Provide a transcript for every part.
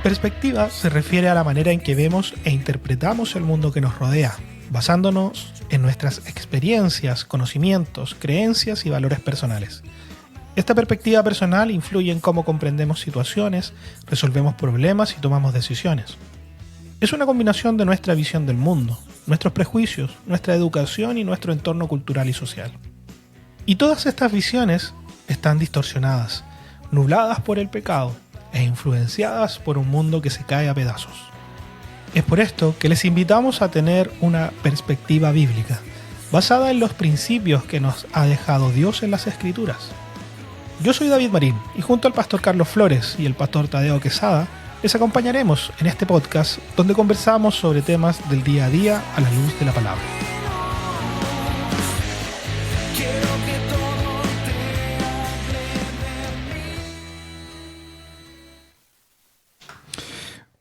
Perspectiva se refiere a la manera en que vemos e interpretamos el mundo que nos rodea, basándonos en nuestras experiencias, conocimientos, creencias y valores personales. Esta perspectiva personal influye en cómo comprendemos situaciones, resolvemos problemas y tomamos decisiones. Es una combinación de nuestra visión del mundo, nuestros prejuicios, nuestra educación y nuestro entorno cultural y social. Y todas estas visiones están distorsionadas, nubladas por el pecado e influenciadas por un mundo que se cae a pedazos. Es por esto que les invitamos a tener una perspectiva bíblica, basada en los principios que nos ha dejado Dios en las Escrituras. Yo soy David Marín y junto al pastor Carlos Flores y el pastor Tadeo Quesada les acompañaremos en este podcast donde conversamos sobre temas del día a día a la luz de la palabra.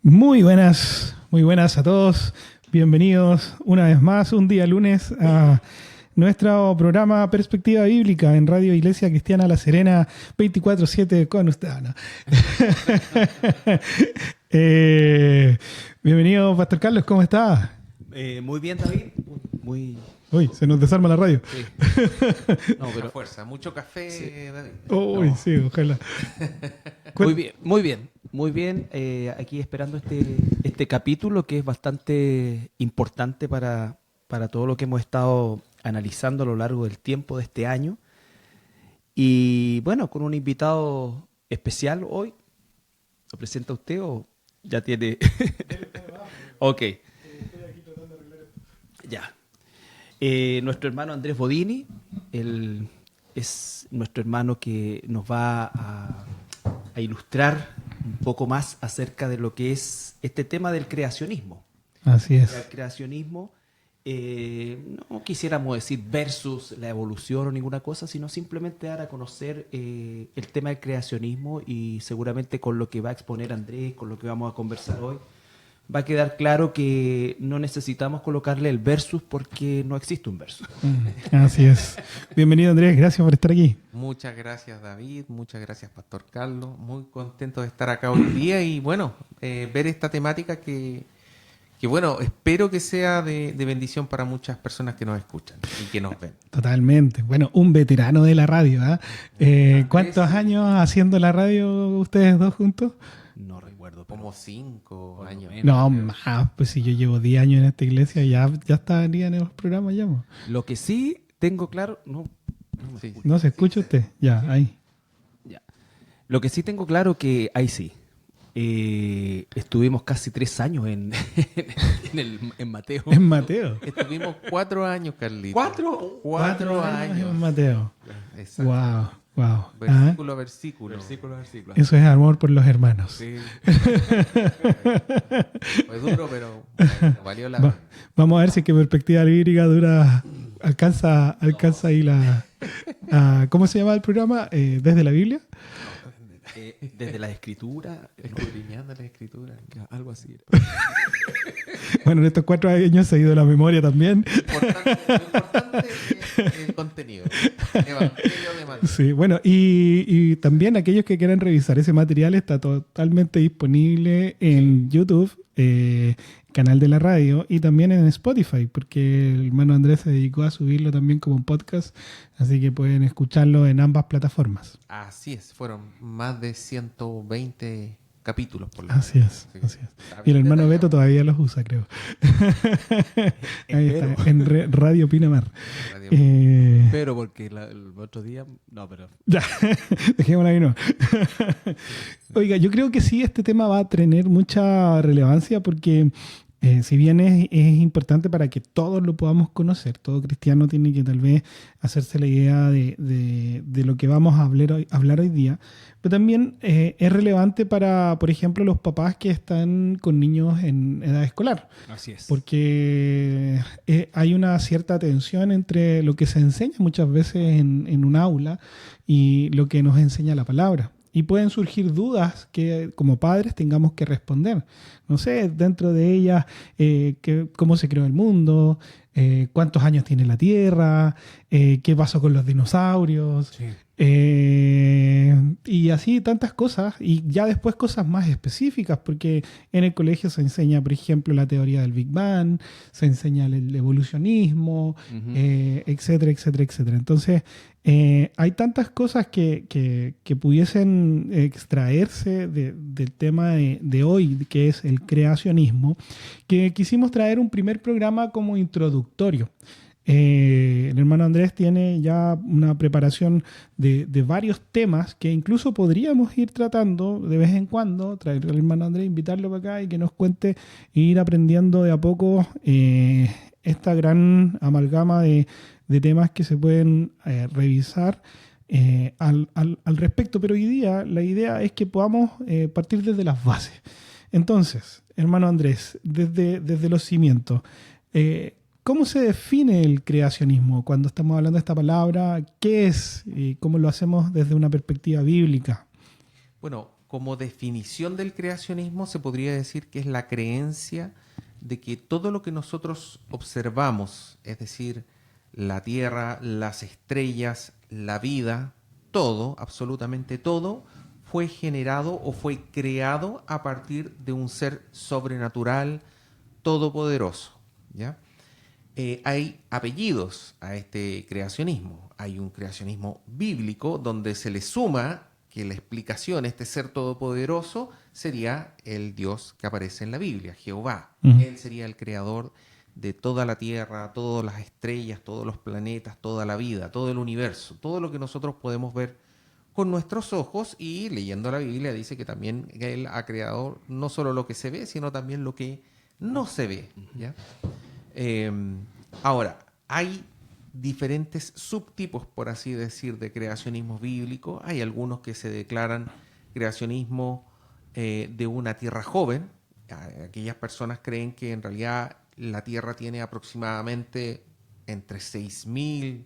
Muy buenas a todos. Bienvenidos una vez más, un día lunes, a nuestro programa Perspectiva Bíblica en Radio Iglesia Cristiana La Serena 24/7 con usted. ¿No? Bienvenido, Pastor Carlos, ¿cómo está? Muy bien, David. Uy, se nos desarma la radio. Sí. No, pero fuerza, mucho café, sí. David. Uy, no. Sí, ojalá. Muy bien. Aquí esperando este capítulo que es bastante importante para todo lo que hemos estado analizando a lo largo del tiempo de este año. Y bueno, con un invitado especial hoy. ¿Lo presenta usted o ya tiene? Ok. Ya. Nuestro hermano Andrés Bodini, él es nuestro hermano que nos va a ilustrar un poco más acerca de lo que es este tema del creacionismo. Así es. El creacionismo, no quisiéramos decir versus la evolución o ninguna cosa, sino simplemente dar a conocer el tema del creacionismo, y seguramente con lo que va a exponer Andrés, con lo que vamos a conversar hoy, va a quedar claro que no necesitamos colocarle el versus porque no existe un versus. Así es. Bienvenido, Andrés. Gracias por estar aquí. Muchas gracias, David. Muchas gracias, Pastor Carlos. Muy contento de estar acá hoy día y, bueno, ver esta temática que bueno, espero que sea de bendición para muchas personas que nos escuchan y que nos ven. Totalmente. Bueno, un veterano de la radio, ¿eh? ¿Cuántos años haciendo la radio ustedes dos juntos? No recuerdo. Como 5 años. No, más. Pues si yo llevo 10 años en esta iglesia, ya estaría en los programas ya. Lo que sí tengo claro... ¿No se escucha usted? Ya, ahí. Ya. Lo que sí tengo claro que ahí sí. Estuvimos casi 3 años en Mateo. En Mateo. Estuvimos 4 años, Carlito. ¿Cuatro años en Mateo. Exacto. Wow. Versículo a versículo. Eso es amor por los hermanos. Sí. Fue duro, pero bueno, valió la pena. Vamos a ver si es que Perspectiva Bíblica alcanza ahí ¿cómo se llama el programa? ¿Desde la Biblia? Desde la Escritura. Escudriñando la Escritura. Algo así. Bueno, en estos 4 años se ha ido la memoria también. Lo importante es el contenido. Evangelio de Mateo. Sí, bueno, y también aquellos que quieran revisar ese material está totalmente disponible en YouTube, canal de la radio, y también en Spotify, porque el hermano Andrés se dedicó a subirlo también como un podcast, así que pueden escucharlo en ambas plataformas. Así es, fueron más de 120 capítulos por lo Así es. Y el hermano Beto todavía los usa, creo. Ahí está, en Radio Pinamar. Pero porque el otro día... No, pero... Ya, dejémosla ahí, no. Oiga, yo creo que sí, este tema va a tener mucha relevancia porque si bien es importante para que todos lo podamos conocer, todo cristiano tiene que tal vez hacerse la idea de lo que vamos a hablar hoy día, pero también es relevante para, por ejemplo, los papás que están con niños en edad escolar. Así es. Porque hay una cierta tensión entre lo que se enseña muchas veces en un aula y lo que nos enseña la palabra. Y pueden surgir dudas que como padres tengamos que responder. No sé, dentro de ellas, cómo se creó el mundo, cuántos años tiene la Tierra, qué pasó con los dinosaurios, sí. Y así tantas cosas, y ya después cosas más específicas, porque en el colegio se enseña, por ejemplo, la teoría del Big Bang, se enseña el evolucionismo, etcétera, etcétera, etcétera. Entonces, hay tantas cosas que pudiesen extraerse del tema de hoy, que es el creacionismo, que quisimos traer un primer programa como introductorio. El hermano Andrés tiene ya una preparación de varios temas que incluso podríamos ir tratando de vez en cuando, traer al hermano Andrés, invitarlo para acá y que nos cuente e ir aprendiendo de a poco esta gran amalgama de temas que se pueden revisar al respecto. Pero hoy día la idea es que podamos partir desde las bases. Entonces, hermano Andrés, desde los cimientos, ¿cómo se define el creacionismo? Cuando estamos hablando de esta palabra, ¿qué es y cómo lo hacemos desde una perspectiva bíblica? Bueno, como definición del creacionismo se podría decir que es la creencia de que todo lo que nosotros observamos, es decir, la tierra, las estrellas, la vida, todo, absolutamente todo, fue generado o fue creado a partir de un ser sobrenatural, todopoderoso, ¿ya? Hay apellidos a este creacionismo. Hay un creacionismo bíblico donde se le suma que la explicación, este ser todopoderoso, sería el Dios que aparece en la Biblia, Jehová. Él sería el creador de toda la tierra, todas las estrellas, todos los planetas, toda la vida, todo el universo, todo lo que nosotros podemos ver con nuestros ojos, y leyendo la Biblia dice que también Él ha creado no solo lo que se ve, sino también lo que no se ve, ¿ya? Ahora, hay diferentes subtipos, por así decir, de creacionismo bíblico. Hay algunos que se declaran creacionismo de una tierra joven. Aquellas personas creen que en realidad la tierra tiene aproximadamente entre 6.000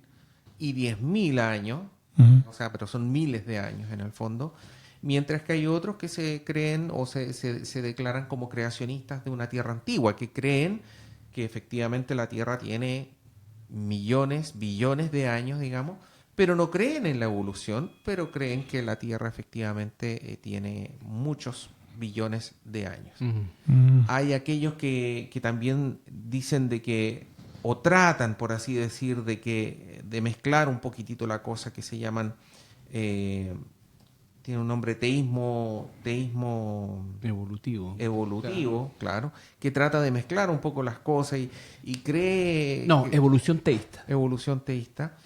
y 10.000 años, o sea, pero son miles de años en el fondo. Mientras que hay otros que se creen o se declaran como creacionistas de una tierra antigua, que creen que efectivamente la Tierra tiene millones, billones de años, digamos, pero no creen en la evolución, pero creen que la Tierra efectivamente tiene muchos billones de años. Hay aquellos que también dicen de que, o tratan, por así decir, de mezclar un poquitito la cosa, que se llaman, tiene un nombre, teísmo evolutivo, claro, que trata de mezclar un poco las cosas y cree... No, evolución teísta. Evolución teísta,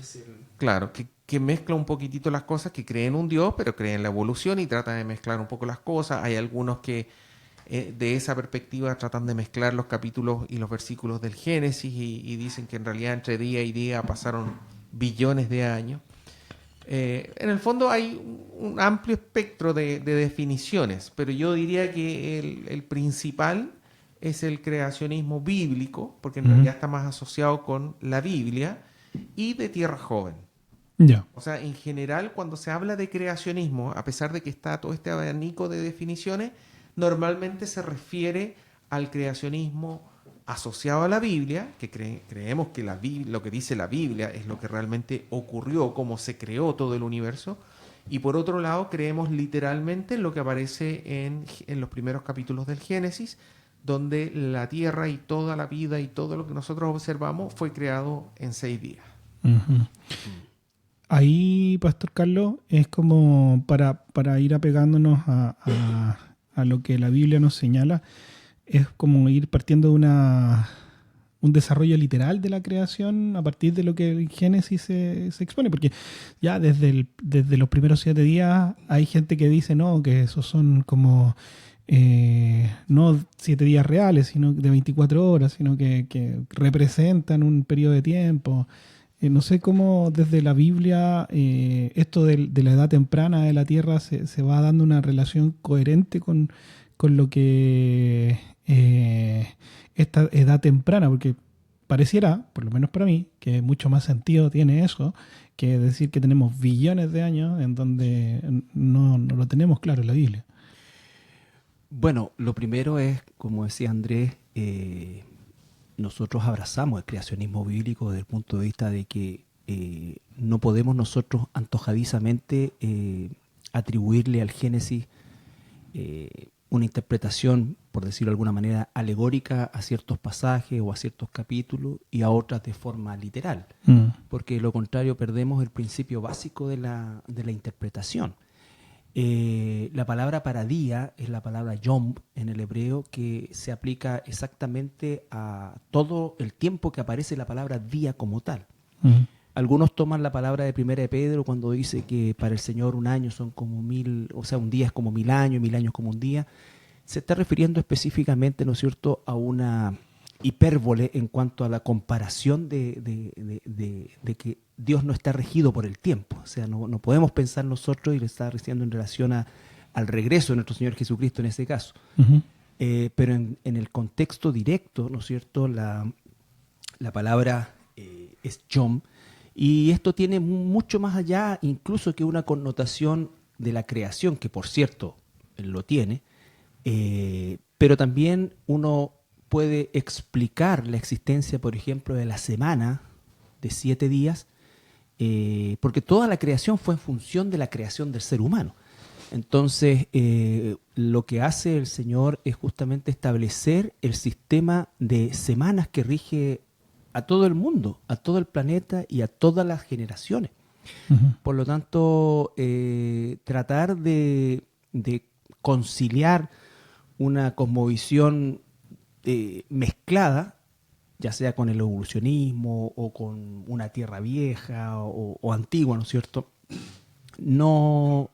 claro, que mezcla un poquitito las cosas, que creen un Dios, pero creen en la evolución y trata de mezclar un poco las cosas. Hay algunos que de esa perspectiva tratan de mezclar los capítulos y los versículos del Génesis y dicen que en realidad entre día y día pasaron billones de años. En el fondo hay un amplio espectro de definiciones, pero yo diría que el principal es el creacionismo bíblico, porque en realidad está más asociado con la Biblia, y de tierra joven. Yeah. O sea, en general, cuando se habla de creacionismo, a pesar de que está todo este abanico de definiciones, normalmente se refiere al creacionismo asociado a la Biblia, que creemos que lo que dice la Biblia es lo que realmente ocurrió, cómo se creó todo el universo, y por otro lado creemos literalmente en lo que aparece en los primeros capítulos del Génesis, donde la tierra y toda la vida y todo lo que nosotros observamos fue creado en 6 días. Ahí, Pastor Carlos, es como para ir apegándonos a lo que la Biblia nos señala, es como ir partiendo de un desarrollo literal de la creación a partir de lo que en Génesis se expone, porque ya desde los primeros 7 días hay gente que dice no, que esos son como no 7 días reales, sino de 24 horas, sino que representan un periodo de tiempo. No sé cómo desde la Biblia esto de la edad temprana de la Tierra se va dando una relación coherente con lo que esta edad temprana, porque pareciera, por lo menos para mí, que mucho más sentido tiene eso que decir que tenemos billones de años en donde no lo tenemos claro en la Biblia. Bueno, lo primero es, como decía Andrés, nosotros abrazamos el creacionismo bíblico desde el punto de vista de que no podemos nosotros antojadizamente atribuirle al Génesis una interpretación, por decirlo de alguna manera, alegórica a ciertos pasajes o a ciertos capítulos y a otras de forma literal, porque de lo contrario perdemos el principio básico de la interpretación. La palabra para día es la palabra yom en el hebreo, que se aplica exactamente a todo el tiempo que aparece la palabra día como tal. Algunos toman la palabra de Primera de Pedro cuando dice que para el Señor un año son como 1000, o sea, un día es como 1000 años, y 1000 años como un día. Se está refiriendo específicamente, ¿no es cierto?, a una hipérbole en cuanto a la comparación de que Dios no está regido por el tiempo. O sea, no podemos pensar nosotros, y le está diciendo en relación al regreso de nuestro Señor Jesucristo en ese caso. Pero en el contexto directo, ¿no es cierto?, la palabra es yom, y esto tiene mucho más allá incluso que una connotación de la creación, que por cierto lo tiene, pero también uno puede explicar la existencia, por ejemplo, de la semana de 7 días, porque toda la creación fue en función de la creación del ser humano. Entonces, lo que hace el Señor es justamente establecer el sistema de semanas que rige a todo el mundo, a todo el planeta y a todas las generaciones. Por lo tanto, tratar de conciliar una cosmovisión mezclada, ya sea con el evolucionismo o con una tierra vieja o antigua, ¿no es cierto? No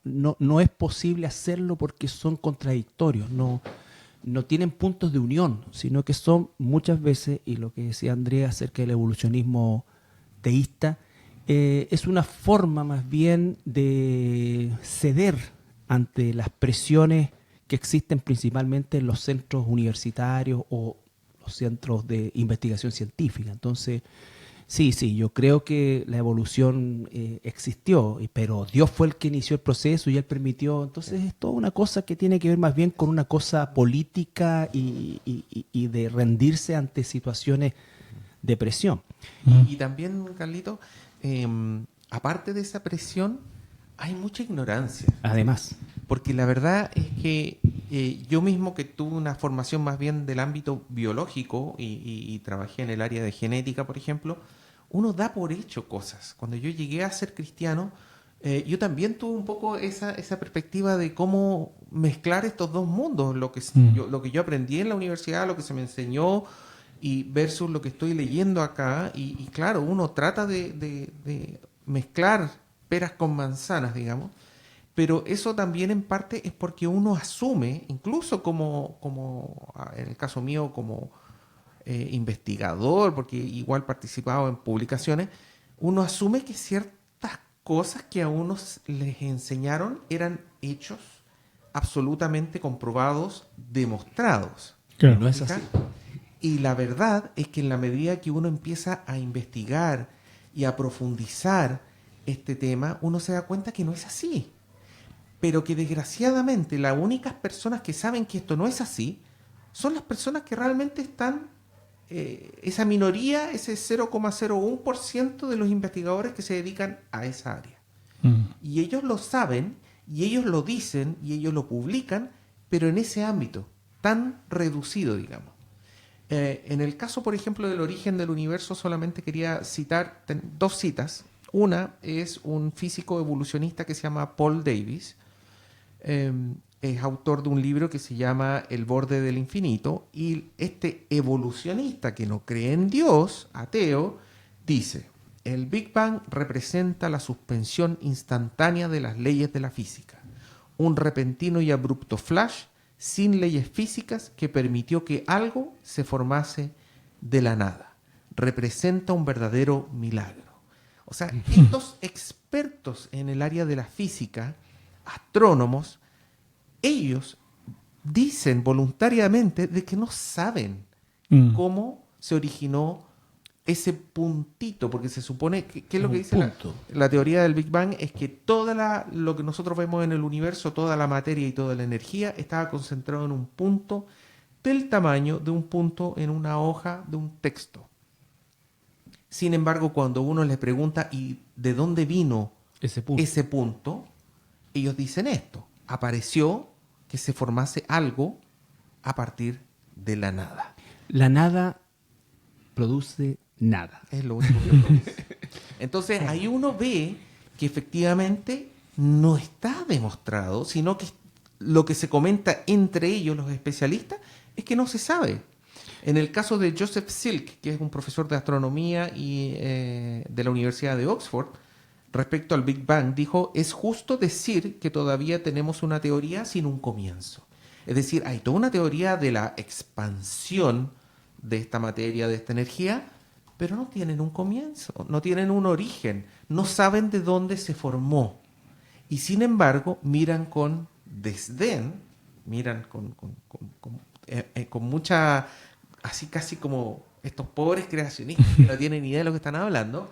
es posible hacerlo porque son contradictorios, no tienen puntos de unión, sino que son muchas veces, y lo que decía Andrea acerca del evolucionismo teísta, es una forma más bien de ceder ante las presiones que existen principalmente en los centros universitarios o los centros de investigación científica. Entonces, sí, yo creo que la evolución existió, pero Dios fue el que inició el proceso y Él permitió. Entonces es toda una cosa que tiene que ver más bien con una cosa política y de rendirse ante situaciones de presión. Y también, Carlito, aparte de esa presión, hay mucha ignorancia. Además. Porque la verdad es que yo mismo, que tuve una formación más bien del ámbito biológico y trabajé en el área de genética, por ejemplo, uno da por hecho cosas. Cuando yo llegué a ser cristiano, yo también tuve un poco esa perspectiva de cómo mezclar estos dos mundos, lo que yo aprendí en la universidad, lo que se me enseñó, y versus lo que estoy leyendo acá. Y claro, uno trata de mezclar peras con manzanas, digamos. Pero eso también en parte es porque uno asume, incluso como en el caso mío, como investigador, porque igual participado en publicaciones, uno asume que ciertas cosas que a unos les enseñaron eran hechos absolutamente comprobados, demostrados. Claro. No es así. Y la verdad es que en la medida que uno empieza a investigar y a profundizar este tema, uno se da cuenta que no es así. Pero que desgraciadamente las únicas personas que saben que esto no es así son las personas que realmente están, esa minoría, ese 0,01% de los investigadores que se dedican a esa área. Y ellos lo saben, y ellos lo dicen, y ellos lo publican, pero en ese ámbito tan reducido, digamos. En el caso, por ejemplo, del origen del universo, solamente quería citar 2 citas. Una es un físico evolucionista que se llama Paul Davies. Es autor de un libro que se llama El borde del infinito, y este evolucionista que no cree en Dios, ateo, dice: el Big Bang representa la suspensión instantánea de las leyes de la física, un repentino y abrupto flash sin leyes físicas que permitió que algo se formase de la nada. Representa un verdadero milagro. O sea, estos expertos en el área de la física, astrónomos, ellos dicen voluntariamente de que no saben cómo se originó ese puntito, porque se supone que ¿qué es lo que dice la teoría del Big Bang? Es que lo que nosotros vemos en el universo, toda la materia y toda la energía estaba concentrado en un punto del tamaño de un punto en una hoja de un texto. Sin embargo, cuando uno les pregunta ¿y de dónde vino ese punto? Ellos dicen esto: apareció que se formase algo a partir de la nada. La nada produce nada. Es lo único que produce. Entonces, ahí uno ve que efectivamente no está demostrado, sino que lo que se comenta entre ellos, los especialistas, es que no se sabe. En el caso de Joseph Silk, que es un profesor de astronomía y de la Universidad de Oxford, respecto al Big Bang, dijo: es justo decir que todavía tenemos una teoría sin un comienzo. Es decir, hay toda una teoría de la expansión de esta materia, de esta energía, pero no tienen un comienzo, no tienen un origen, no saben de dónde se formó. Y sin embargo, miran con desdén, miran con mucha, así casi como estos pobres creacionistas que no tienen ni idea de lo que están hablando,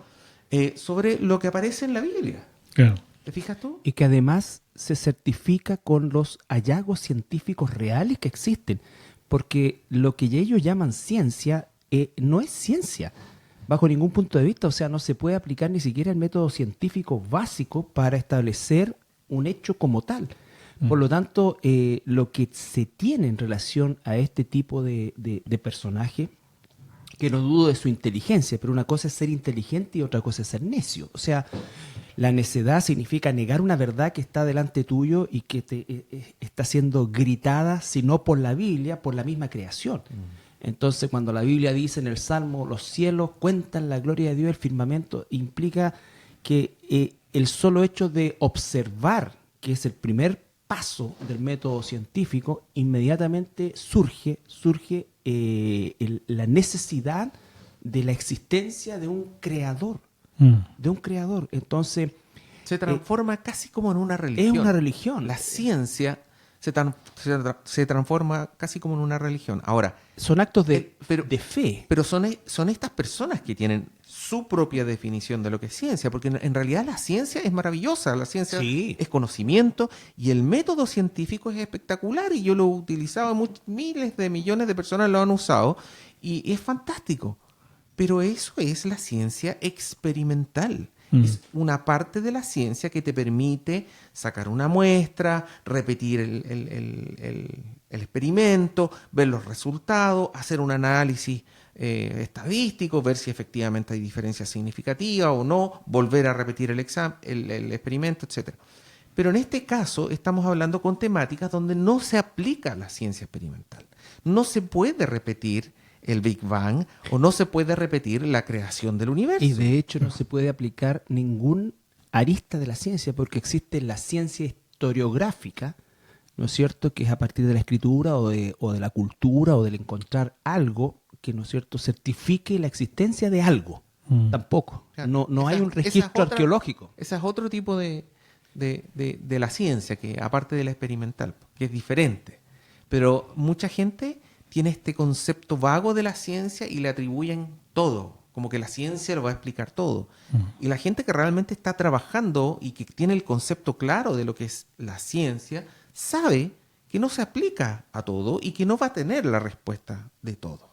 sobre lo que aparece en la Biblia. Claro. ¿Te fijas tú? Y que además se certifica con los hallazgos científicos reales que existen, porque lo que ellos llaman ciencia no es ciencia bajo ningún punto de vista. O sea, no se puede aplicar ni siquiera el método científico básico para establecer un hecho como tal. Por lo tanto, lo que se tiene en relación a este tipo de personaje, que no dudo de su inteligencia, pero una cosa es ser inteligente y otra cosa es ser necio. O sea, la necedad significa negar una verdad que está delante tuyo y que te está siendo gritada, si no por la Biblia, por la misma creación. Entonces, cuando la Biblia dice en el Salmo, los cielos cuentan la gloria de Dios, el firmamento, implica que el solo hecho de observar, que es el primer paso del método científico, inmediatamente surge la necesidad de la existencia de un creador. De un creador. Entonces, Se transforma casi como en una religión. es una religión. La ciencia se transforma casi como en una religión. Ahora, Son actos de fe. pero son estas personas que tienen su propia definición de lo que es ciencia, porque en realidad la ciencia es maravillosa, la ciencia Sí. es conocimiento y el método científico es espectacular y yo lo he utilizado, miles de millones de personas lo han usado y es fantástico. Pero eso es la ciencia experimental. Es una parte de la ciencia que te permite sacar una muestra, repetir el experimento, ver los resultados, hacer un análisis estadístico, ver si efectivamente hay diferencias significativas o no, volver a repetir el experimento, etc. Pero en este caso estamos hablando con temáticas donde no se aplica la ciencia experimental. No se puede repetir el Big Bang o no se puede repetir la creación del universo. Y de hecho no se puede aplicar ningún arista de la ciencia porque existe la ciencia historiográfica, ¿no es cierto?, que es a partir de la escritura o de la cultura o del encontrar algo que, ¿no es cierto?, certifique la existencia de algo. Tampoco. Claro. No hay un registro arqueológico. Ese es otro tipo de la ciencia, que aparte de la experimental, que es diferente. Pero mucha gente tiene este concepto vago de la ciencia y le atribuyen todo, como que la ciencia lo va a explicar todo. Y la gente que realmente está trabajando y que tiene el concepto claro de lo que es la ciencia, sabe que no se aplica a todo y que no va a tener la respuesta de todo.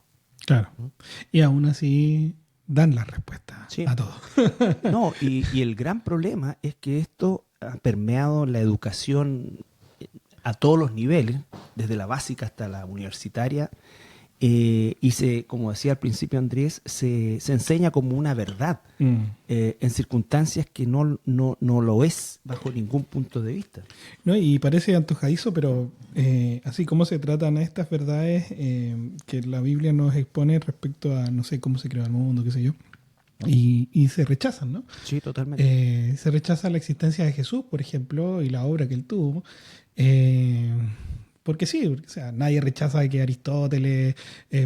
Claro. Y aún así dan la respuesta Sí. a todo. No, y el gran problema es que esto ha permeado la educación a todos los niveles, desde la básica hasta la universitaria, y como decía al principio Andrés, se enseña como una verdad en circunstancias que no lo es bajo ningún punto de vista. ¿No? Y parece antojadizo, pero así como se tratan estas verdades que la Biblia nos expone respecto a, no sé, cómo se creó el mundo, qué sé yo, y se rechazan, ¿no? Sí, totalmente. Se rechaza la existencia de Jesús, por ejemplo, y la obra que él tuvo. Porque sí, o sea, nadie rechaza que Aristóteles,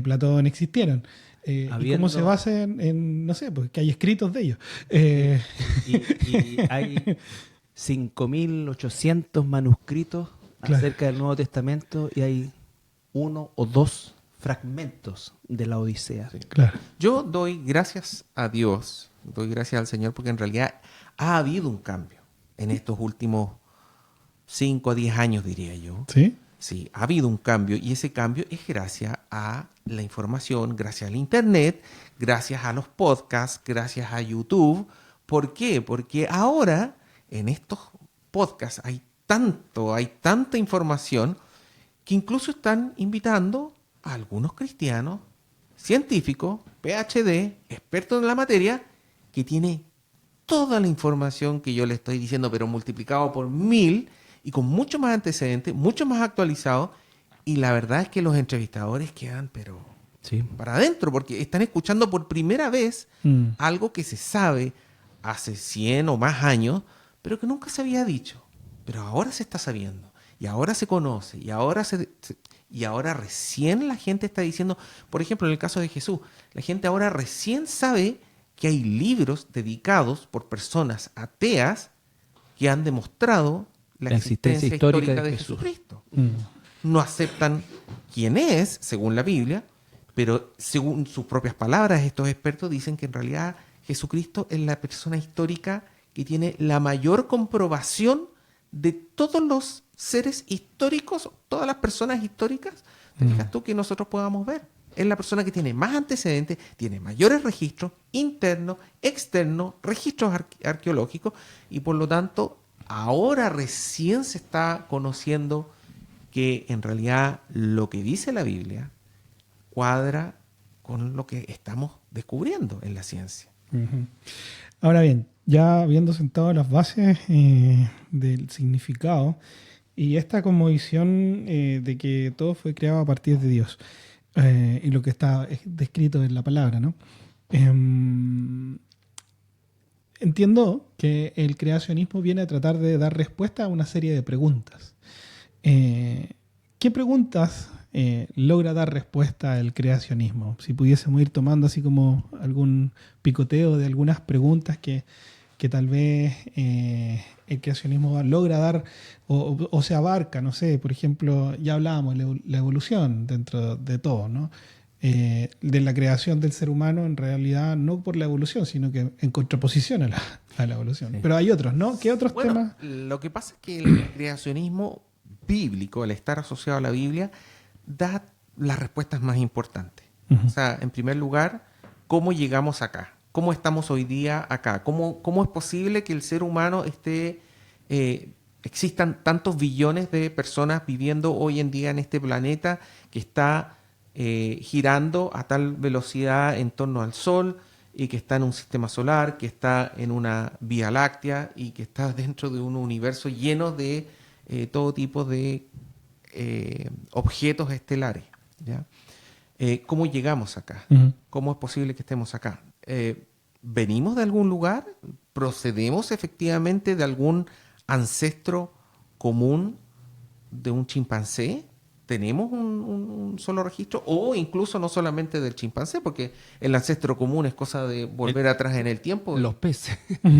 Platón existieron. ¿Y cómo se basa en, no sé, pues que hay escritos de ellos? Y hay 5.800 manuscritos acerca del Nuevo Testamento y hay 1 o 2 fragmentos de la Odisea. Sí. Claro. Yo doy gracias a Dios, doy gracias al Señor, porque en realidad ha habido un cambio en estos últimos 5 a 10 años, diría yo. ¿Sí? Sí, ha habido un cambio y ese cambio es gracias a la información, gracias al Internet, gracias a los podcasts, gracias a YouTube. ¿Por qué? Porque ahora en estos podcasts hay tanta información que incluso están invitando a algunos cristianos, científicos, PhD, expertos en la materia, que tiene toda la información que yo le estoy diciendo, pero multiplicado por 1000 y con mucho más antecedentes, mucho más actualizado. Y la verdad es que los entrevistadores quedan, pero Sí. para adentro, porque están escuchando por primera vez algo que se sabe hace 100 o más años, pero que nunca se había dicho. Pero ahora se está sabiendo, y ahora se conoce, y ahora recién la gente está diciendo, por ejemplo, en el caso de Jesús, la gente ahora recién sabe que hay libros dedicados por personas ateas que han demostrado la existencia histórica de Jesús. Jesucristo. No aceptan quién es, según la Biblia, pero según sus propias palabras, estos expertos dicen que en realidad Jesucristo es la persona histórica que tiene la mayor comprobación de todos los seres históricos, todas las personas históricas, ¿te fijas tú? Que nosotros podamos ver. Es la persona que tiene más antecedentes, tiene mayores registros internos, externos, registros arqueológicos, y por lo tanto ahora recién se está conociendo que en realidad lo que dice la Biblia cuadra con lo que estamos descubriendo en la ciencia. Ujú. Ahora bien, ya habiendo sentado las bases del significado y esta como visión de que todo fue creado a partir de Dios y lo que está descrito en la palabra, ¿no? Entiendo que el creacionismo viene a tratar de dar respuesta a una serie de preguntas. ¿Qué preguntas logra dar respuesta el creacionismo? Si pudiésemos ir tomando así como algún picoteo de algunas preguntas que tal vez el creacionismo logra dar o se abarca, no sé, por ejemplo, ya hablábamos de la evolución dentro de todo, ¿no? De la creación del ser humano en realidad no por la evolución, sino que en contraposición a la evolución. Sí. Pero hay otros, ¿no? ¿Qué otros Bueno, temas? lo que pasa es que el creacionismo bíblico, al estar asociado a la Biblia, da las respuestas más importantes. Ujú. O sea, en primer lugar, ¿cómo llegamos acá? ¿Cómo estamos hoy día acá? ¿Cómo es posible que el ser humano existan tantos billones de personas viviendo hoy en día en este planeta que está girando a tal velocidad en torno al Sol y que está en un sistema solar, que está en una Vía Láctea y que está dentro de un universo lleno de todo tipo de objetos estelares? ¿Ya? ¿Cómo llegamos acá? Ujú. ¿Cómo es posible que estemos acá? ¿Venimos de algún lugar? ¿Procedemos efectivamente de algún ancestro común de un chimpancé? ¿Tenemos un solo registro? O incluso no solamente del chimpancé, porque el ancestro común es cosa de volver atrás en el tiempo. Los peces.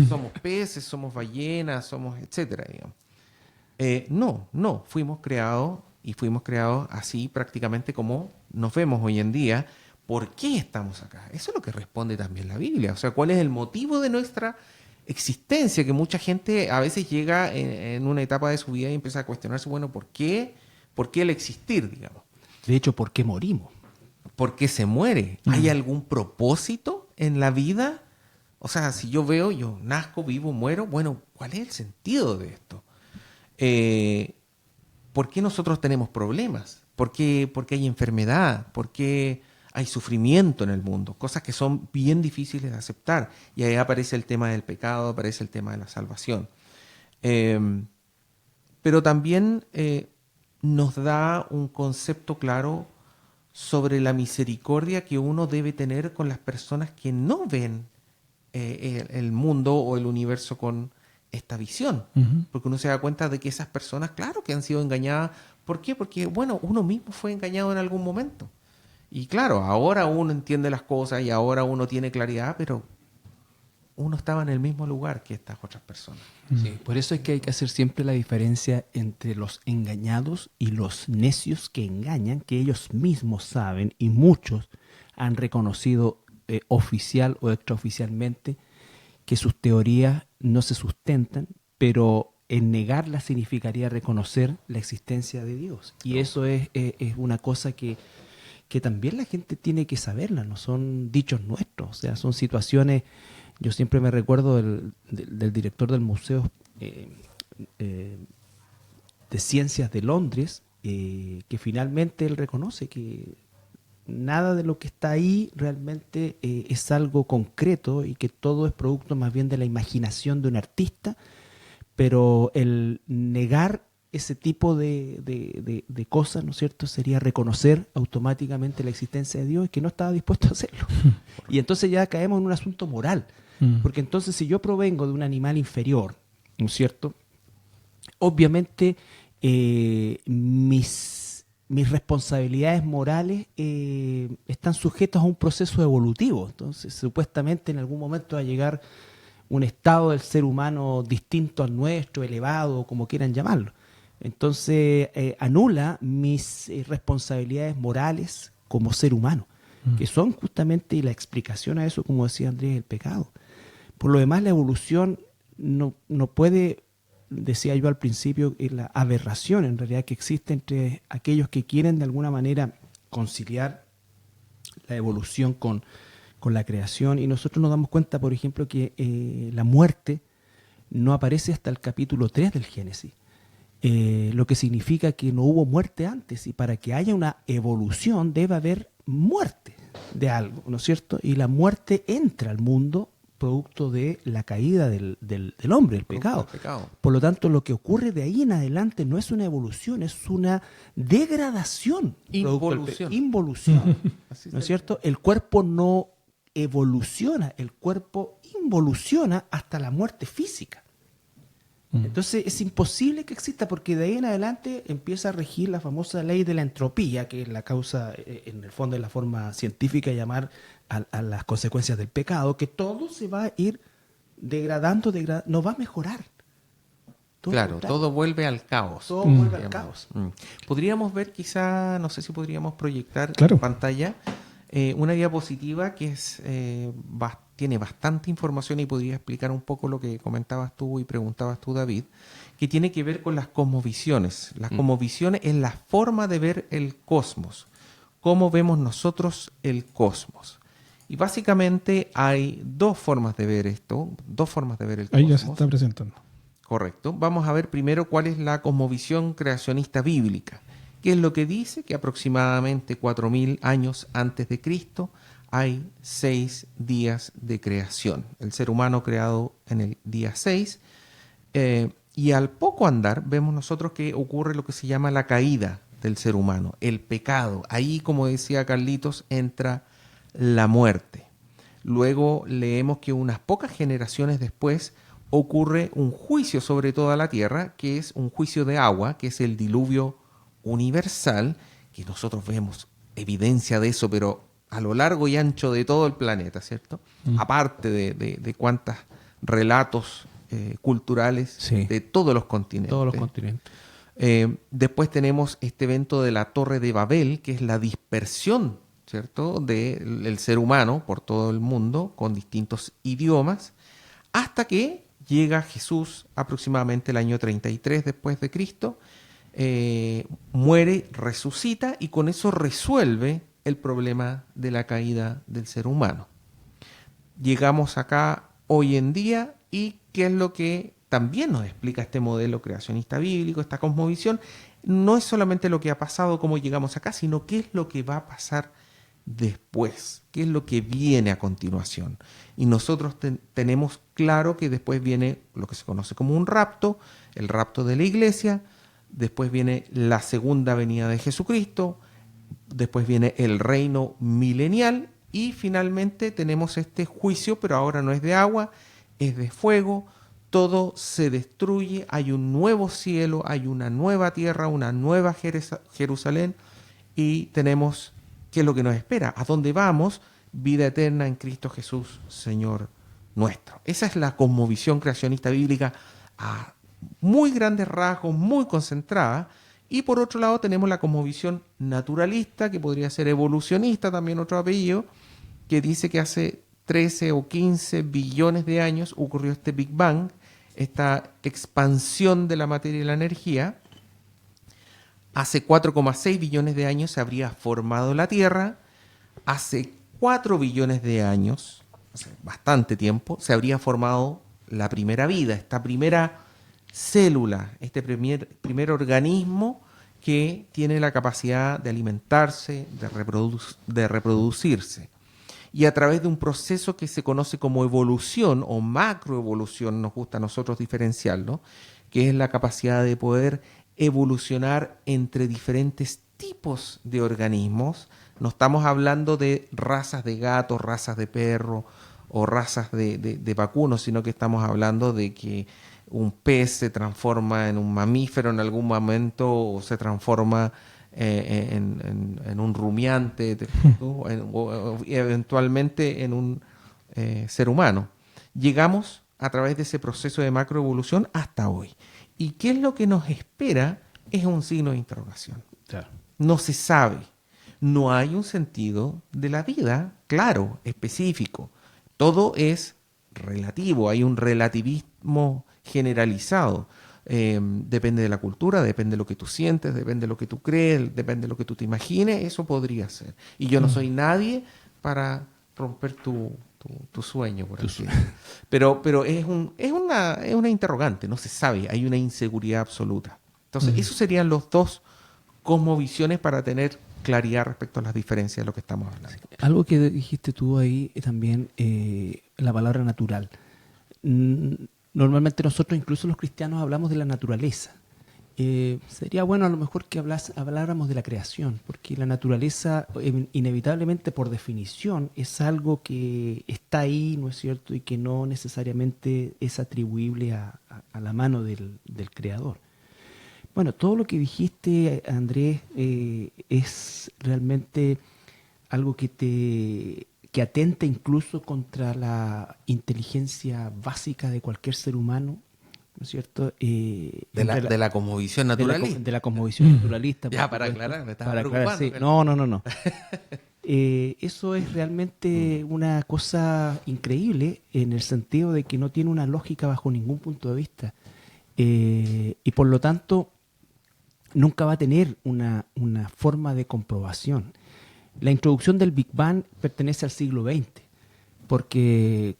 Somos peces, somos ballenas, somos etcétera, digamos. No, fuimos creados así prácticamente como nos vemos hoy en día. ¿Por qué estamos acá? Eso es lo que responde también la Biblia. O sea, ¿cuál es el motivo de nuestra existencia? Que mucha gente a veces llega en una etapa de su vida y empieza a cuestionarse, bueno, ¿por qué el existir, digamos? De hecho, ¿por qué morimos? ¿Por qué se muere? ¿Hay algún propósito en la vida? O sea, si yo nazco, vivo, muero, bueno, ¿cuál es el sentido de esto? ¿Por qué nosotros tenemos problemas? ¿Por qué hay enfermedad? ¿Por qué hay sufrimiento en el mundo? Cosas que son bien difíciles de aceptar. Y ahí aparece el tema del pecado, aparece el tema de la salvación. Pero también nos da un concepto claro sobre la misericordia que uno debe tener con las personas que no ven el mundo o el universo con esta visión. Ujú. Porque uno se da cuenta de que esas personas, claro que han sido engañadas. ¿Por qué? Porque, bueno, uno mismo fue engañado en algún momento. Y claro, ahora uno entiende las cosas y ahora uno tiene claridad, pero uno estaba en el mismo lugar que estas otras personas. Sí, por eso es que hay que hacer siempre la diferencia entre los engañados y los necios que engañan, que ellos mismos saben y muchos han reconocido oficial o extraoficialmente que sus teorías no se sustentan, pero en negarla significaría reconocer la existencia de Dios. Y eso es una cosa que también la gente tiene que saberla, no son dichos nuestros, o sea, son situaciones. Yo siempre me recuerdo del director del Museo de Ciencias de Londres, que finalmente él reconoce que nada de lo que está ahí realmente es algo concreto y que todo es producto más bien de la imaginación de un artista, pero el negar ese tipo de cosas, ¿no es cierto?, sería reconocer automáticamente la existencia de Dios y que no estaba dispuesto a hacerlo. Y entonces ya caemos en un asunto moral, porque entonces si yo provengo de un animal inferior, ¿no es cierto?, obviamente mis responsabilidades morales están sujetas a un proceso evolutivo. Entonces, supuestamente en algún momento va a llegar un estado del ser humano distinto al nuestro, elevado, como quieran llamarlo. Entonces, anula mis responsabilidades morales como ser humano, que son justamente la explicación a eso, como decía Andrés, el pecado. Por lo demás, la evolución no puede, decía yo al principio, la aberración en realidad que existe entre aquellos que quieren de alguna manera conciliar la evolución con la creación, y nosotros nos damos cuenta, por ejemplo, que la muerte no aparece hasta el capítulo 3 del Génesis, lo que significa que no hubo muerte antes, y para que haya una evolución debe haber muerte de algo, ¿no es cierto? Y la muerte entra al mundo producto de la caída del hombre, el pecado. Por lo tanto, lo que ocurre de ahí en adelante no es una evolución, es una degradación. Involución. ¿No es cierto? El cuerpo no evoluciona, el cuerpo involuciona hasta la muerte física. Entonces es imposible que exista, porque de ahí en adelante empieza a regir la famosa ley de la entropía, que es la causa, en el fondo, de la forma científica de llamar a las consecuencias del pecado, que todo se va a ir degradando, no va a mejorar. Todo vuelve al caos. Todo vuelve al caos. Podríamos ver quizá, no sé si podríamos proyectar Claro. en pantalla una diapositiva que tiene bastante información y podría explicar un poco lo que comentabas tú y preguntabas tú, David, que tiene que ver con las cosmovisiones. Las cosmovisiones es la forma de ver el cosmos, cómo vemos nosotros el cosmos. Y básicamente hay dos formas de ver esto, dos formas de ver el cosmos. Ahí ya se está presentando. Correcto. Vamos a ver primero cuál es la cosmovisión creacionista bíblica, que es lo que dice que aproximadamente 4.000 años antes de Cristo hay 6 días de creación. El ser humano creado en el día 6, y al poco andar vemos nosotros que ocurre lo que se llama la caída del ser humano, el pecado. Ahí, como decía Carlitos, entra la muerte. Luego leemos que unas pocas generaciones después ocurre un juicio sobre toda la tierra, que es un juicio de agua, que es el diluvio universal, que nosotros vemos evidencia de eso, pero a lo largo y ancho de todo el planeta, ¿cierto? Aparte de cuántos relatos culturales de todos los continentes. Todos los continentes. Después tenemos este evento de la Torre de Babel, que es la dispersión, ¿cierto?, del ser humano por todo el mundo, con distintos idiomas, hasta que llega Jesús aproximadamente el año 33 después de Cristo, muere, resucita, y con eso resuelve el problema de la caída del ser humano. Llegamos acá hoy en día, y ¿qué es lo que también nos explica este modelo creacionista bíblico, esta cosmovisión? No es solamente lo que ha pasado, cómo llegamos acá, sino qué es lo que va a pasar después, qué es lo que viene a continuación. Y nosotros tenemos claro que después viene lo que se conoce como un rapto, el rapto de la iglesia, después viene la segunda venida de Jesucristo, después viene el reino milenial, y finalmente tenemos este juicio, pero ahora no es de agua, es de fuego. Todo se destruye, hay un nuevo cielo, hay una nueva tierra, una nueva Jerusalén, y tenemos qué es lo que nos espera, a dónde vamos: vida eterna en Cristo Jesús, Señor nuestro. Esa es la cosmovisión creacionista bíblica a muy grandes rasgos, muy concentrada. Y por otro lado tenemos la cosmovisión naturalista, que podría ser evolucionista, también otro apellido, que dice que hace 13 o 15 billones de años ocurrió este Big Bang, esta expansión de la materia y la energía, hace 4,6 billones de años se habría formado la Tierra, hace 4 billones de años, hace bastante tiempo, se habría formado la primera vida, esta primera célula, este primer organismo que tiene la capacidad de alimentarse, de reproducirse. Y a través de un proceso que se conoce como evolución o macroevolución, nos gusta a nosotros diferenciarlo, que es la capacidad de poder evolucionar entre diferentes tipos de organismos. No estamos hablando de razas de gatos, razas de perro o razas de vacunos, sino que estamos hablando de que un pez se transforma en un mamífero en algún momento o se transforma en un rumiante o eventualmente en un ser humano. Llegamos a través de ese proceso de macroevolución hasta hoy. ¿Y qué es lo que nos espera? Es un signo de interrogación. Claro. No se sabe. No hay un sentido de la vida claro, específico. Todo es relativo. Hay un relativismo generalizado. Depende de la cultura, depende de lo que tú sientes, depende de lo que tú crees, depende de lo que tú te imagines. Eso podría ser. Y yo no soy nadie para romper tu sueño, por así decirlo. Pero es una interrogante, no se sabe, hay una inseguridad absoluta. Entonces, esos serían los dos cosmovisiones para tener claridad respecto a las diferencias de lo que estamos hablando. Algo que dijiste tú ahí también, la palabra natural. Normalmente nosotros, incluso los cristianos, hablamos de la naturaleza. Sería bueno a lo mejor que habláramos de la creación, porque la naturaleza inevitablemente por definición es algo que está ahí, ¿no es cierto? Y que no necesariamente es atribuible a la mano del creador. Bueno, todo lo que dijiste, Andrés, es realmente algo que atenta incluso contra la inteligencia básica de cualquier ser humano, ¿no es cierto? De la cosmovisión naturalista. De la cosmovisión naturalista. Ya, para aclarar, me estaba aclarar, preocupando. sí. Pero... No. Eso es realmente una cosa increíble en el sentido de que no tiene una lógica bajo ningún punto de vista. Y por lo tanto, nunca va a tener una forma de comprobación. La introducción del Big Bang pertenece al siglo XX, porque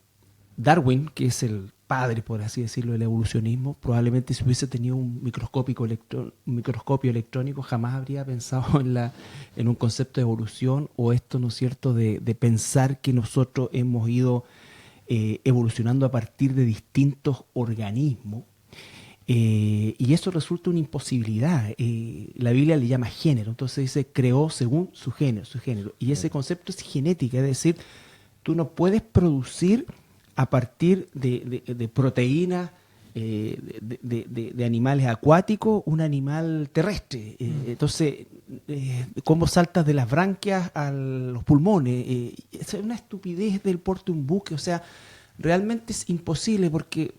Darwin, que es el padre, por así decirlo, del evolucionismo, probablemente si hubiese tenido un microscopio electrónico jamás habría pensado en un concepto de evolución o esto, ¿no es cierto?, de pensar que nosotros hemos ido evolucionando a partir de distintos organismos. Y eso resulta una imposibilidad. La Biblia le llama género, entonces dice creó según su género. Y ese concepto es genética, es decir, tú no puedes producir a partir de proteínas de animales acuáticos un animal terrestre. Entonces, ¿cómo saltas de las branquias a los pulmones? Es una estupidez del porte de un buque, o sea, realmente es imposible porque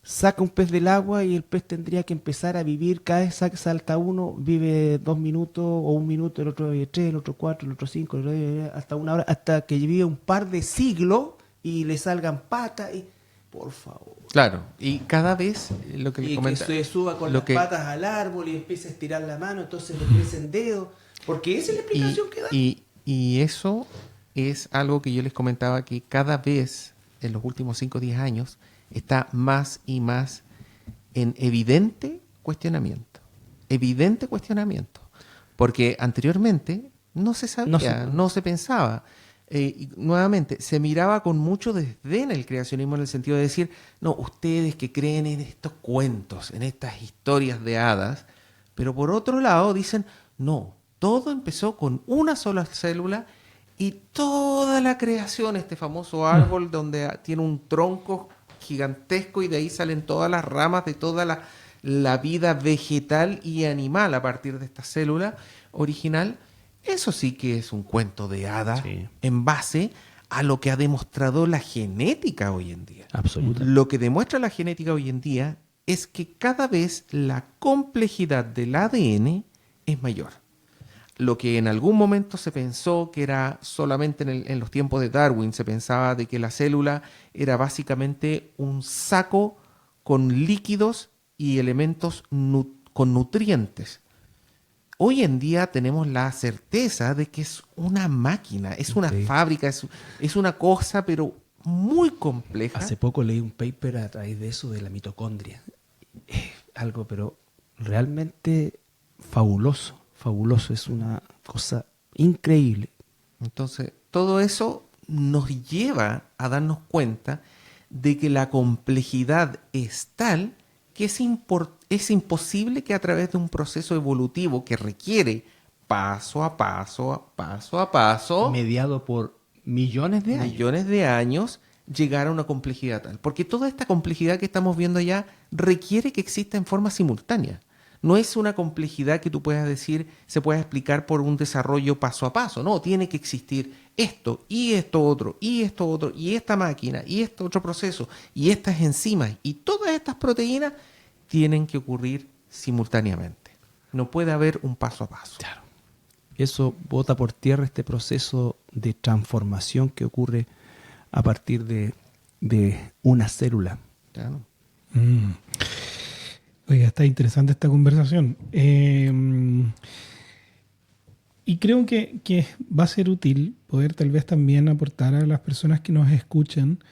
saca un pez del agua y el pez tendría que empezar a vivir, cada vez que salta uno, vive 2 minutos o 1 minuto, el otro vive 3, el otro 4, el otro 5, el otro vive hasta 1 hora, hasta que vive un par de siglos y le salgan patas y por favor. Claro, y cada vez lo que le comenta, que se suba con las patas al árbol y empieza a estirar la mano, entonces le crecen dedos, porque esa es la explicación que da. Y eso es algo que yo les comentaba, que cada vez en los últimos 5 o 10 años está más y más en evidente cuestionamiento. Evidente cuestionamiento. Porque anteriormente no se sabía, no se pensaba. Y nuevamente, se miraba con mucho desdén el creacionismo en el sentido de decir, no, ustedes que creen en estos cuentos, en estas historias de hadas, pero por otro lado dicen, no, todo empezó con una sola célula y toda la creación, este famoso árbol donde tiene un tronco gigantesco y de ahí salen todas las ramas de toda la vida vegetal y animal a partir de esta célula original. Eso sí que es un cuento de hadas en base a lo que ha demostrado la genética hoy en día. Absolutamente. Lo que demuestra la genética hoy en día es que cada vez la complejidad del ADN es mayor. Lo que en algún momento se pensó que era solamente en los tiempos de Darwin, se pensaba de que la célula era básicamente un saco con líquidos y elementos con nutrientes. Hoy en día tenemos la certeza de que es una máquina, es una fábrica, es una cosa, pero muy compleja. Hace poco leí un paper a través de eso, de la mitocondria. Algo, pero realmente fabuloso, fabuloso. Es una cosa increíble. Entonces, todo eso nos lleva a darnos cuenta de que la complejidad es tal que es imposible que a través de un proceso evolutivo que requiere paso a paso, Mediado por millones de años, llegar a una complejidad tal. Porque toda esta complejidad que estamos viendo allá requiere que exista en forma simultánea. No es una complejidad que tú puedas decir se pueda explicar por un desarrollo paso a paso. No, tiene que existir esto y esto otro y esto otro y esta máquina y este otro proceso y estas enzimas y todas estas proteínas tienen que ocurrir simultáneamente. No puede haber un paso a paso. Claro. Eso bota por tierra este proceso de transformación que ocurre a partir de una célula. Claro. Oiga, está interesante esta conversación. Y creo que va a ser útil poder tal vez también aportar a las personas que nos escuchan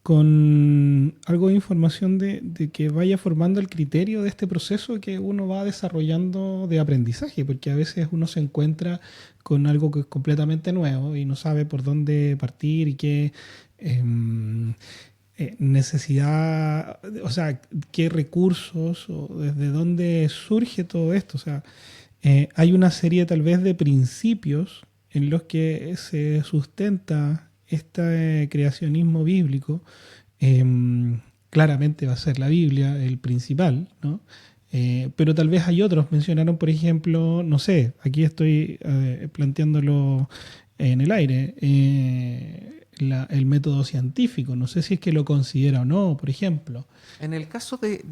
con algo de información de que vaya formando el criterio de este proceso que uno va desarrollando de aprendizaje, porque a veces uno se encuentra con algo que es completamente nuevo y no sabe por dónde partir y qué necesidad, o sea, qué recursos o desde dónde surge todo esto. O sea, hay una serie tal vez de principios en los que se sustenta este creacionismo bíblico. Claramente va a ser la Biblia el principal, ¿no? Pero tal vez hay otros. Mencionaron, por ejemplo, no sé, aquí estoy planteándolo en el aire, el método científico. No sé si es que lo considera o no, por ejemplo. En el caso de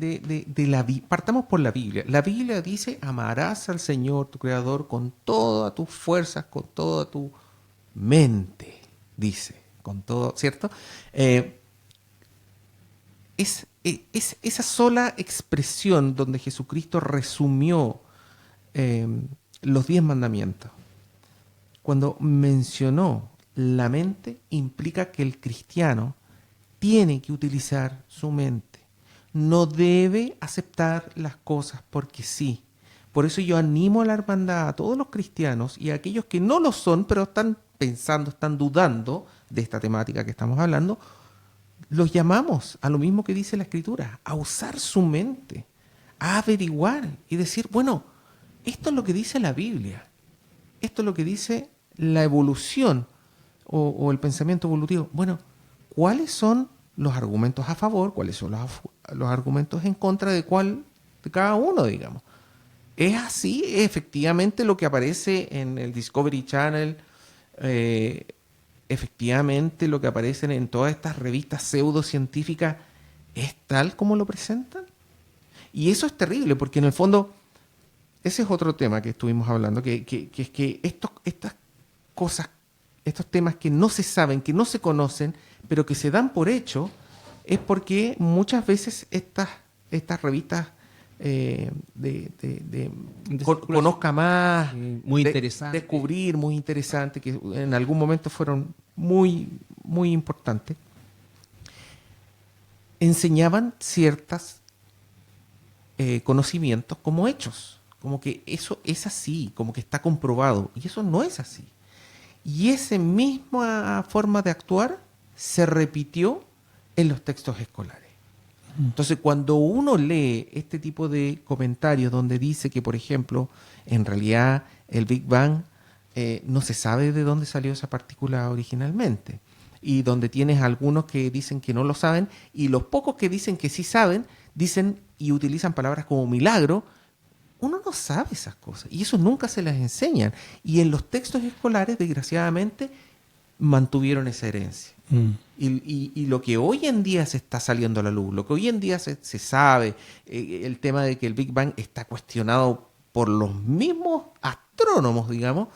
la Biblia, partamos por la Biblia. La Biblia dice, amarás al Señor, tu Creador, con todas tus fuerzas, con toda tu mente, dice, con todo, ¿cierto? Es esa sola expresión donde Jesucristo resumió los 10 mandamientos. Cuando mencionó la mente, implica que el cristiano tiene que utilizar su mente. No debe aceptar las cosas porque sí. Por eso yo animo a la hermandad, a todos los cristianos y a aquellos que no lo son, pero están pensando, están dudando de esta temática que estamos hablando, los llamamos a lo mismo que dice la Escritura, a usar su mente, a averiguar y decir, bueno, esto es lo que dice la Biblia, esto es lo que dice la evolución o el pensamiento evolutivo. Bueno, ¿cuáles son los argumentos a favor? ¿Cuáles son los argumentos en contra de cada uno, digamos? ¿Es así efectivamente lo que aparece en el Discovery Channel? Efectivamente lo que aparece en todas estas revistas pseudocientíficas es tal como lo presentan. Y eso es terrible, porque en el fondo, ese es otro tema que estuvimos hablando, que es que estas cosas, estos temas que no se saben, que no se conocen, pero que se dan por hecho, es porque muchas veces estas revistas conozca más, muy interesante, descubrir, muy interesante, que en algún momento fueron muy, muy importantes, enseñaban ciertos conocimientos como hechos, como que eso es así, como que está comprobado, y eso no es así. Y esa misma forma de actuar se repitió en los textos escolares. Entonces, cuando uno lee este tipo de comentarios donde dice que, por ejemplo, en realidad el Big Bang no se sabe de dónde salió esa partícula originalmente, y donde tienes algunos que dicen que no lo saben, y los pocos que dicen que sí saben, dicen y utilizan palabras como milagro, uno no sabe esas cosas, y eso nunca se las enseñan. Y en los textos escolares, desgraciadamente, mantuvieron esa herencia. Y lo que hoy en día se está saliendo a la luz, lo que hoy en día se sabe, el tema de que el Big Bang está cuestionado por los mismos astrónomos, digamos,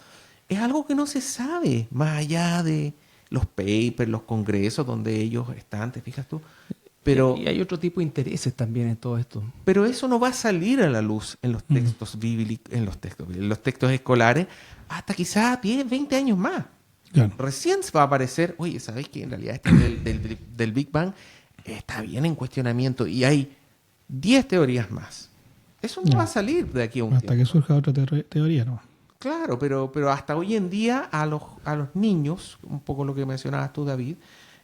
es algo que no se sabe, más allá de los papers, los congresos donde ellos están, ¿te fijas tú? Pero, y hay otro tipo de intereses también en todo esto. pero eso no va a salir a la luz en los textos bíblicos, en los textos escolares, hasta quizás 10, 20 años más. Claro. Recién va a aparecer, oye, ¿sabéis que en realidad esto del Big Bang está bien en cuestionamiento y hay 10 teorías más? Eso no Ya. va a salir de aquí a un Hasta tiempo. que surja otra teoría, ¿no? Claro, pero hasta hoy en día a los niños, un poco lo que mencionabas tú, David,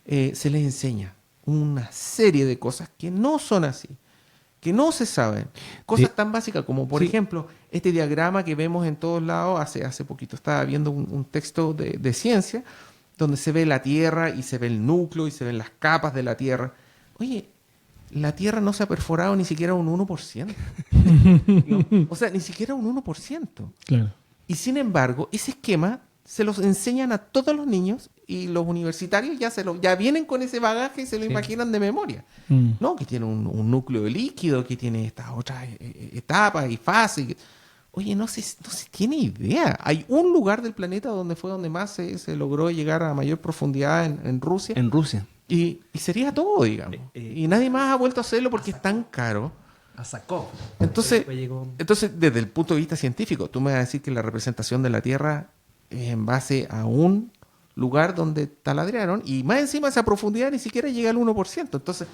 se les enseña una serie de cosas que no son así, que no se saben. Cosas tan básicas como, por ejemplo, este diagrama que vemos en todos lados. Hace poquito estaba viendo un texto de ciencia donde se ve la Tierra y se ve el núcleo y se ven las capas de la Tierra. Oye, la Tierra no se ha perforado ni siquiera un 1%. ¿No? O sea, ni siquiera un 1%. Claro. Y sin embargo, ese esquema se los enseñan a todos los niños y los universitarios ya vienen con ese bagaje y se lo imaginan de memoria. ¿No? Que tiene un núcleo líquido, que tiene estas otras etapas y fases. Oye, no se tiene idea. Hay un lugar del planeta donde más se logró llegar a mayor profundidad en Rusia. En Rusia. Y sería todo, digamos. Y nadie más ha vuelto a hacerlo porque es tan caro. A Sakov. Entonces, Después llegó- desde el punto de vista científico, tú me vas a decir que la representación de la Tierra es en base a un lugar donde taladrearon y más encima esa profundidad ni siquiera llega al 1%. Entonces,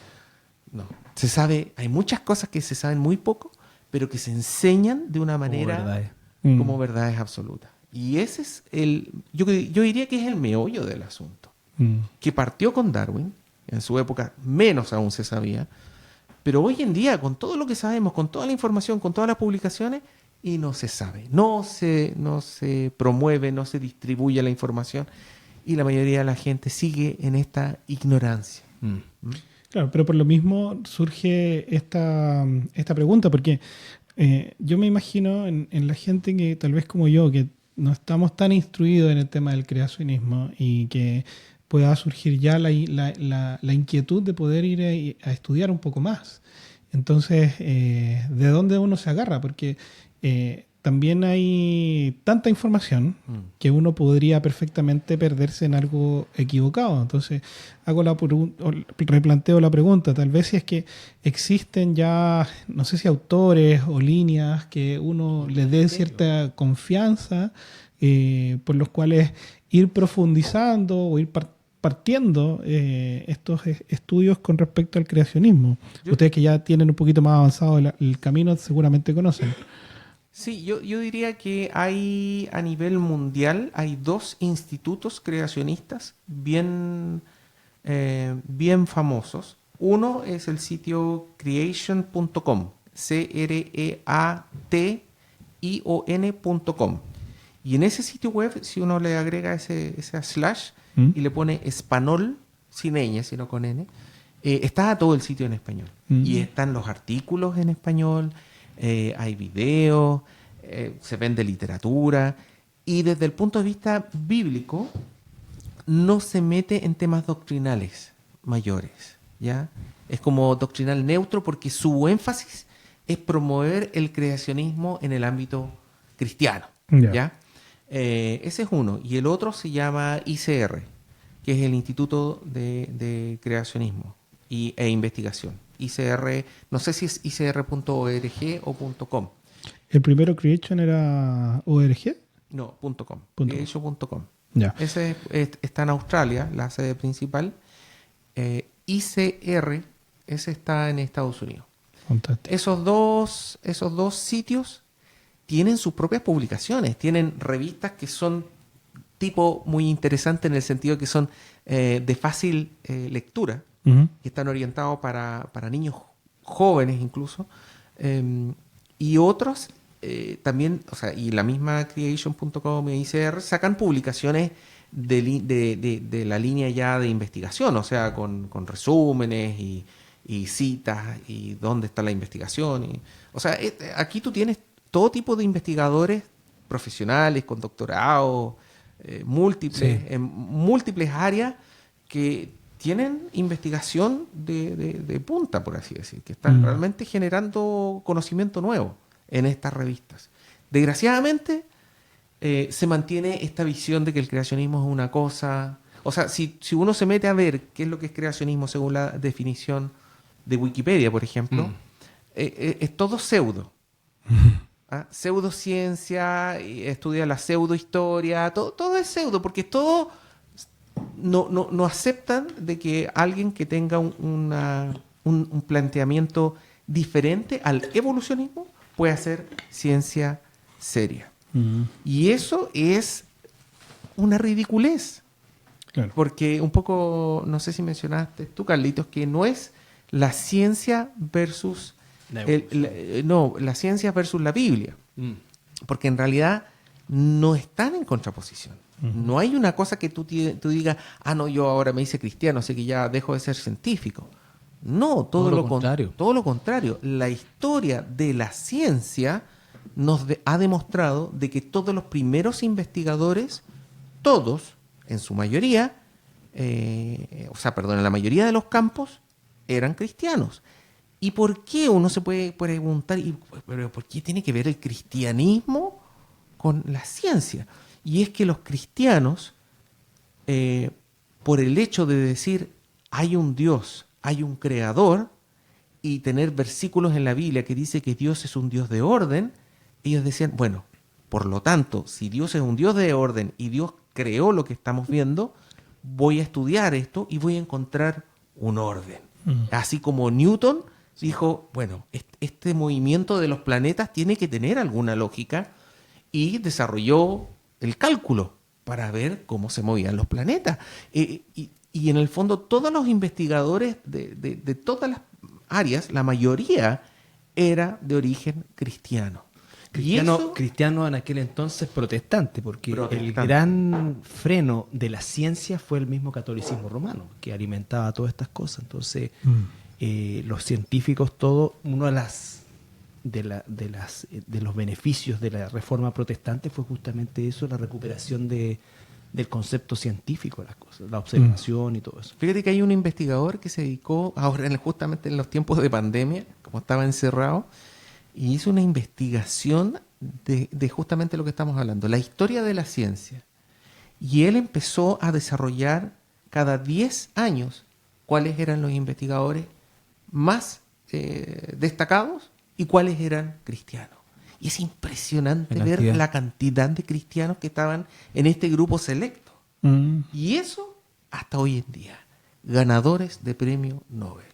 no. Se sabe, hay muchas cosas que se saben muy poco, pero que se enseñan de una manera verdades. como verdades absolutas. Y ese es yo diría que es el meollo del asunto, que partió con Darwin. En su época menos aún se sabía. Pero hoy en día, con todo lo que sabemos, con toda la información, con todas las publicaciones, y no se sabe, no se promueve, no se distribuye la información, y la mayoría de la gente sigue en esta ignorancia. Claro, pero por lo mismo surge esta pregunta, porque yo me imagino en la gente que tal vez como yo, que no estamos tan instruidos en el tema del creacionismo y que pueda surgir ya la inquietud de poder ir a estudiar un poco más. Entonces, ¿de dónde uno se agarra? Porque también hay tanta información que uno podría perfectamente perderse en algo equivocado. Entonces, replanteo la pregunta. Tal vez si es que existen ya, no sé si autores o líneas que uno le dé cierta confianza, por los cuales ir profundizando o ir partiendo estos estudios con respecto al creacionismo. Ustedes que ya tienen un poquito más avanzado el camino seguramente conocen. Sí, yo diría que hay a nivel mundial, hay 2 institutos creacionistas bien famosos. Uno es el sitio creation.com, creation.com. Y en ese sitio web, si uno le agrega ese slash y le pone español, sin ñ, sino con n, está todo el sitio en español. Y están los artículos en español, hay videos, se vende literatura. Y desde el punto de vista bíblico, no se mete en temas doctrinales mayores, ¿ya? Es como doctrinal neutro porque su énfasis es promover el creacionismo en el ámbito cristiano, ¿ya? Ese es uno. Y el otro se llama ICR, que es el Instituto de Creacionismo e Investigación. ICR, no sé si es icr.org o .com. ¿El primero Creation era ORG? No, .com. .com. Creation.com. Ya. Ese está en Australia, la sede principal. ICR, ese está en Estados Unidos. Fantástico. Esos dos sitios tienen sus propias publicaciones, tienen revistas que son tipo muy interesante en el sentido que son de fácil lectura, que están orientados para niños jóvenes incluso, y otros también, o sea, y la misma Creation.com y ICR sacan publicaciones de la línea ya de investigación, o sea, con resúmenes y citas y dónde está la investigación. O sea, aquí tú tienes todo tipo de investigadores profesionales, con doctorado, múltiples, en múltiples áreas que tienen investigación de punta, por así decir, que están realmente generando conocimiento nuevo en estas revistas. Desgraciadamente, se mantiene esta visión de que el creacionismo es una cosa... O sea, si uno se mete a ver qué es lo que es creacionismo según la definición de Wikipedia, por ejemplo, es todo pseudo. Pseudociencia, estudia la pseudohistoria, todo es pseudo, porque todo no aceptan de que alguien que tenga un planteamiento diferente al evolucionismo puede hacer ciencia seria. Y eso es una ridiculez. Claro. Porque un poco, no sé si mencionaste tú, Carlitos, que no es la ciencia versus la ciencia versus la Biblia. Porque en realidad no están en contraposición. No hay una cosa que tú digas, no, yo ahora me hice cristiano, así que ya dejo de ser científico. No, todo lo contrario. Todo lo contrario. La historia de la ciencia nos ha demostrado de que todos los primeros investigadores, todos, en su mayoría, en la mayoría de los campos, eran cristianos. ¿Y por qué? Uno se puede preguntar, ¿pero por qué tiene que ver el cristianismo con la ciencia? Y es que los cristianos, por el hecho de decir hay un Dios, hay un creador, y tener versículos en la Biblia que dice que Dios es un Dios de orden, ellos decían, bueno, por lo tanto, si Dios es un Dios de orden y Dios creó lo que estamos viendo, voy a estudiar esto y voy a encontrar un orden. Así como Newton dijo, bueno, este movimiento de los planetas tiene que tener alguna lógica, y desarrolló el cálculo para ver cómo se movían los planetas. Y en el fondo todos los investigadores de todas las áreas, la mayoría era de origen cristiano. Cristiano en aquel entonces protestante, porque el gran freno de la ciencia fue el mismo catolicismo romano, que alimentaba todas estas cosas. Entonces, los científicos, uno de los beneficios de la reforma protestante fue justamente eso, la recuperación del concepto científico de las cosas, la observación y todo eso. Fíjate que hay un investigador que se dedicó, ahora justamente en los tiempos de pandemia, como estaba encerrado, y hizo una investigación de justamente lo que estamos hablando, la historia de la ciencia. Y él empezó a desarrollar cada 10 años cuáles eran los investigadores más destacados y cuáles eran cristianos. Y es impresionante ver la cantidad de cristianos que estaban en este grupo selecto. Y eso hasta hoy en día. Ganadores de premio Nobel.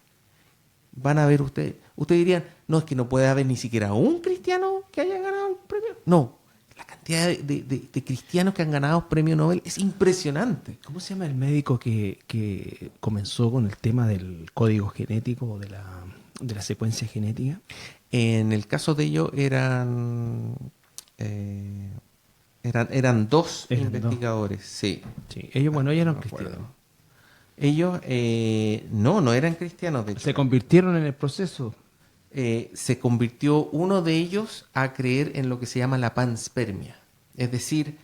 Van a ver ustedes dirían, no, es que no puede haber ni siquiera un cristiano que haya ganado el premio. No, la cantidad de cristianos que han ganado premio Nobel es impresionante. ¿Cómo se llama el médico que comenzó con el tema del código genético o de la secuencia genética? En el caso de ellos eran dos investigadores, sí. Ellos eran cristianos. Ellos no eran cristianos, de hecho. ¿Se convirtieron en el proceso? Se convirtió uno de ellos a creer en lo que se llama la panspermia. Es decir,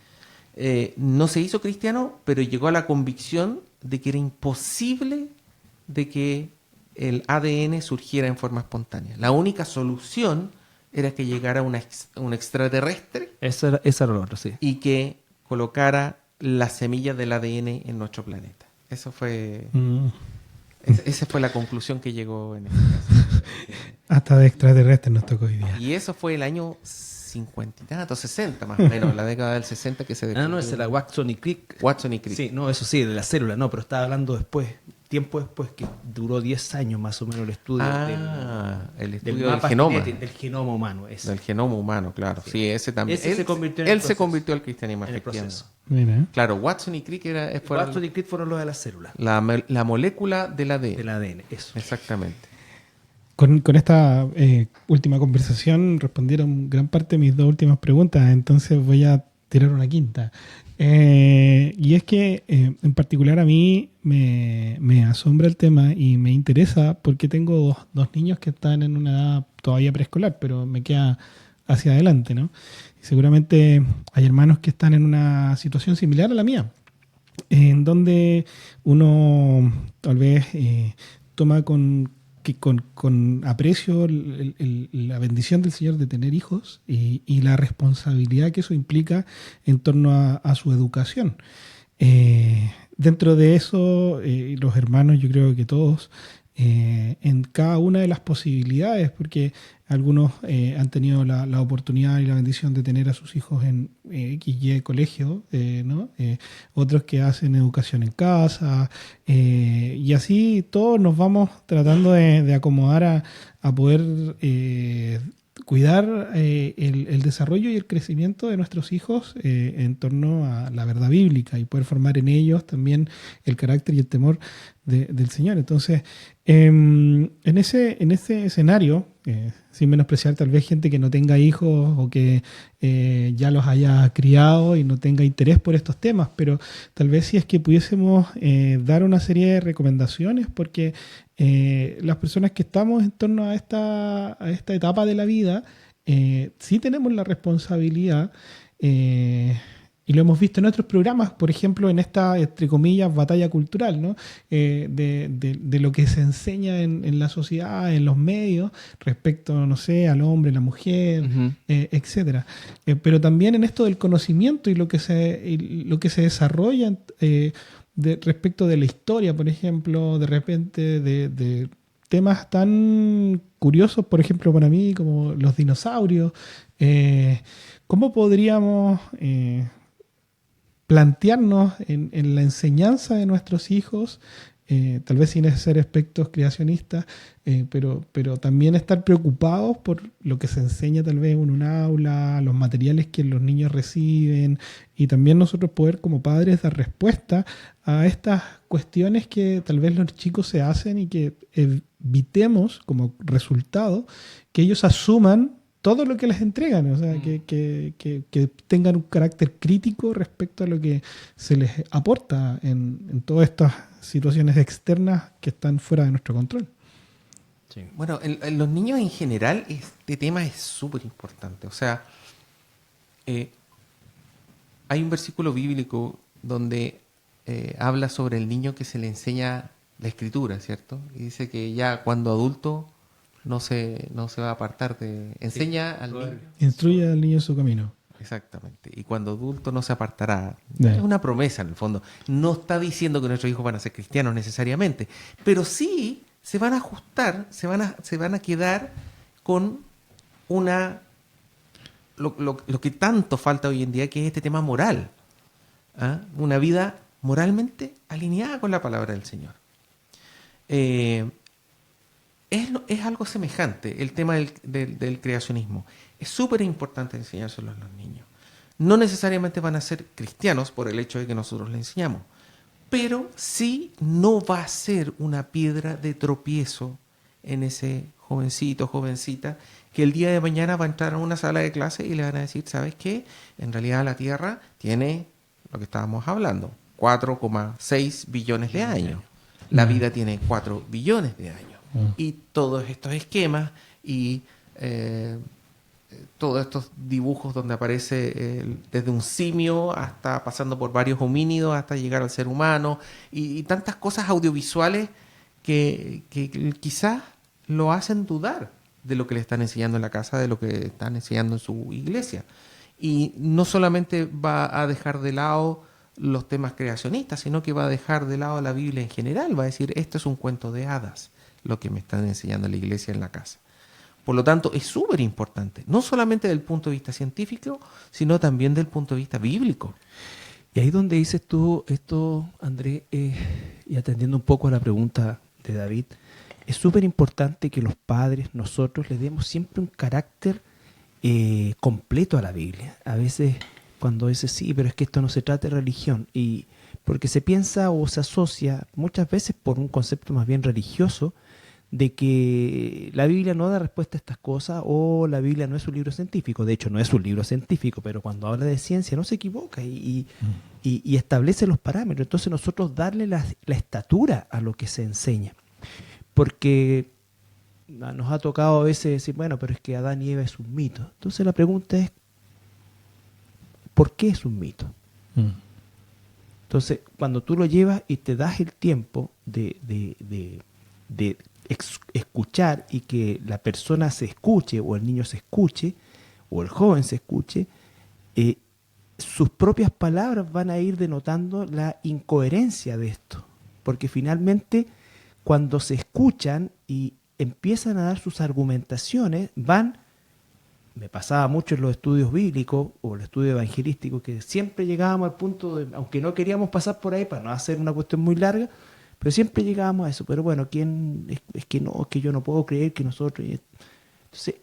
no se hizo cristiano, pero llegó a la convicción de que era imposible de que el ADN surgiera en forma espontánea. La única solución era que llegara un extraterrestre. Esa era lo otro, sí. Y que colocara las semillas del ADN en nuestro planeta. Eso fue... Esa fue la conclusión que llegó en este caso. Hasta de extraterrestres nos tocó hoy día. Y eso fue el año 50 y tanto, 60 más o menos, la década del 60 que se descubrió. No, esa era Watson y Crick. Watson y Crick. Sí, no, eso sí, de la célula, no, pero estaba hablando después, tiempo después, que duró 10 años más o menos el estudio el estudio del del genoma. Del genoma humano. Ese. Del genoma humano, claro. Sí, ese también. Ese se convirtió al cristianismo, en el proceso. Mira. Claro, Watson y Crick Watson y Crick fueron los de las células. La molécula del ADN. Del ADN, eso. Exactamente. Con esta última conversación respondieron gran parte de mis dos últimas preguntas, entonces voy a tirar una quinta. Y es que en particular a mí me asombra el tema y me interesa porque tengo dos niños que están en una edad todavía preescolar, pero me queda hacia adelante, ¿no? Y seguramente hay hermanos que están en una situación similar a la mía, en donde uno tal vez toma con aprecio la bendición del Señor de tener hijos y la responsabilidad que eso implica en torno a su educación. Dentro de eso, los hermanos, yo creo que todos, en cada una de las posibilidades, porque algunos han tenido la oportunidad y la bendición de tener a sus hijos en XY colegio, ¿no? Otros que hacen educación en casa, y así todos nos vamos tratando de acomodar a poder cuidar el desarrollo y el crecimiento de nuestros hijos en torno a la verdad bíblica y poder formar en ellos también el carácter y el temor del Señor. Entonces, en ese escenario, sin menospreciar tal vez gente que no tenga hijos o que ya los haya criado y no tenga interés por estos temas, pero tal vez si es que pudiésemos dar una serie de recomendaciones, porque las personas que estamos en torno a esta etapa de la vida, sí tenemos la responsabilidad, y lo hemos visto en otros programas, por ejemplo, en esta, entre comillas, batalla cultural, ¿no? De lo que se enseña en la sociedad, en los medios, respecto, no sé, al hombre, la mujer, Ujú. etcétera. Pero también en esto del conocimiento y lo que se desarrolla respecto de la historia, por ejemplo, de repente de temas tan curiosos, por ejemplo, para mí, como los dinosaurios. ¿Cómo podríamos plantearnos en la enseñanza de nuestros hijos, tal vez sin ser aspectos creacionistas, pero también estar preocupados por lo que se enseña tal vez en un aula, los materiales que los niños reciben, y también nosotros poder como padres dar respuesta a estas cuestiones que tal vez los chicos se hacen y que evitemos como resultado que ellos asuman todo lo que les entregan, o sea, que tengan un carácter crítico respecto a lo que se les aporta en todas estas situaciones externas que están fuera de nuestro control. Sí. Bueno, en los niños en general este tema es súper importante. O sea, hay un versículo bíblico donde habla sobre el niño que se le enseña la escritura, ¿cierto? Y dice que ya cuando adulto no se va a apartar de... Enseña al niño. Instruye al niño en su camino. Exactamente. Y cuando adulto no se apartará. Yeah. Es una promesa en el fondo. No está diciendo que nuestros hijos van a ser cristianos necesariamente, pero sí se van a ajustar, se van a quedar con lo que tanto falta hoy en día, que es este tema moral. ¿Ah? Una vida moralmente alineada con la palabra del Señor. Es algo semejante el tema del creacionismo. Es súper importante enseñárselo a los niños. No necesariamente van a ser cristianos por el hecho de que nosotros les enseñamos, pero sí no va a ser una piedra de tropiezo en ese jovencito, jovencita, que el día de mañana va a entrar a una sala de clase y le van a decir, ¿sabes qué? En realidad la Tierra tiene lo que estábamos hablando, 4,6 billones de años. La vida tiene 4 billones de años. Y todos estos esquemas y todos estos dibujos donde aparece desde un simio hasta pasando por varios homínidos hasta llegar al ser humano y tantas cosas audiovisuales que quizás lo hacen dudar de lo que le están enseñando en la casa, de lo que están enseñando en su iglesia. Y no solamente va a dejar de lado los temas creacionistas, sino que va a dejar de lado la Biblia en general. Va a decir, esto es un cuento de hadas, lo que me están enseñando en la iglesia en la casa. Por lo tanto, es súper importante, no solamente desde el punto de vista científico, sino también desde el punto de vista bíblico. Y ahí donde dices tú esto, Andrés, y atendiendo un poco a la pregunta de David, es súper importante que los padres, nosotros, le demos siempre un carácter completo a la Biblia. A veces cuando dices, sí, pero es que esto no se trata de religión, y porque se piensa o se asocia muchas veces por un concepto más bien religioso, de que la Biblia no da respuesta a estas cosas o la Biblia no es un libro científico. De hecho, no es un libro científico, pero cuando habla de ciencia no se equivoca y establece los parámetros. Entonces nosotros darle la estatura a lo que se enseña. Porque nos ha tocado a veces decir, bueno, pero es que Adán y Eva es un mito. Entonces la pregunta es, ¿por qué es un mito? Entonces, cuando tú lo llevas y te das el tiempo de escuchar y que la persona se escuche o el niño se escuche o el joven se escuche, sus propias palabras van a ir denotando la incoherencia de esto, porque finalmente cuando se escuchan y empiezan a dar sus argumentaciones, me pasaba mucho en los estudios bíblicos o el estudio evangelístico, que siempre llegábamos al punto de, aunque no queríamos pasar por ahí para no hacer una cuestión muy larga, pero siempre llegábamos a eso. Pero bueno, es que yo no puedo creer que nosotros... Entonces,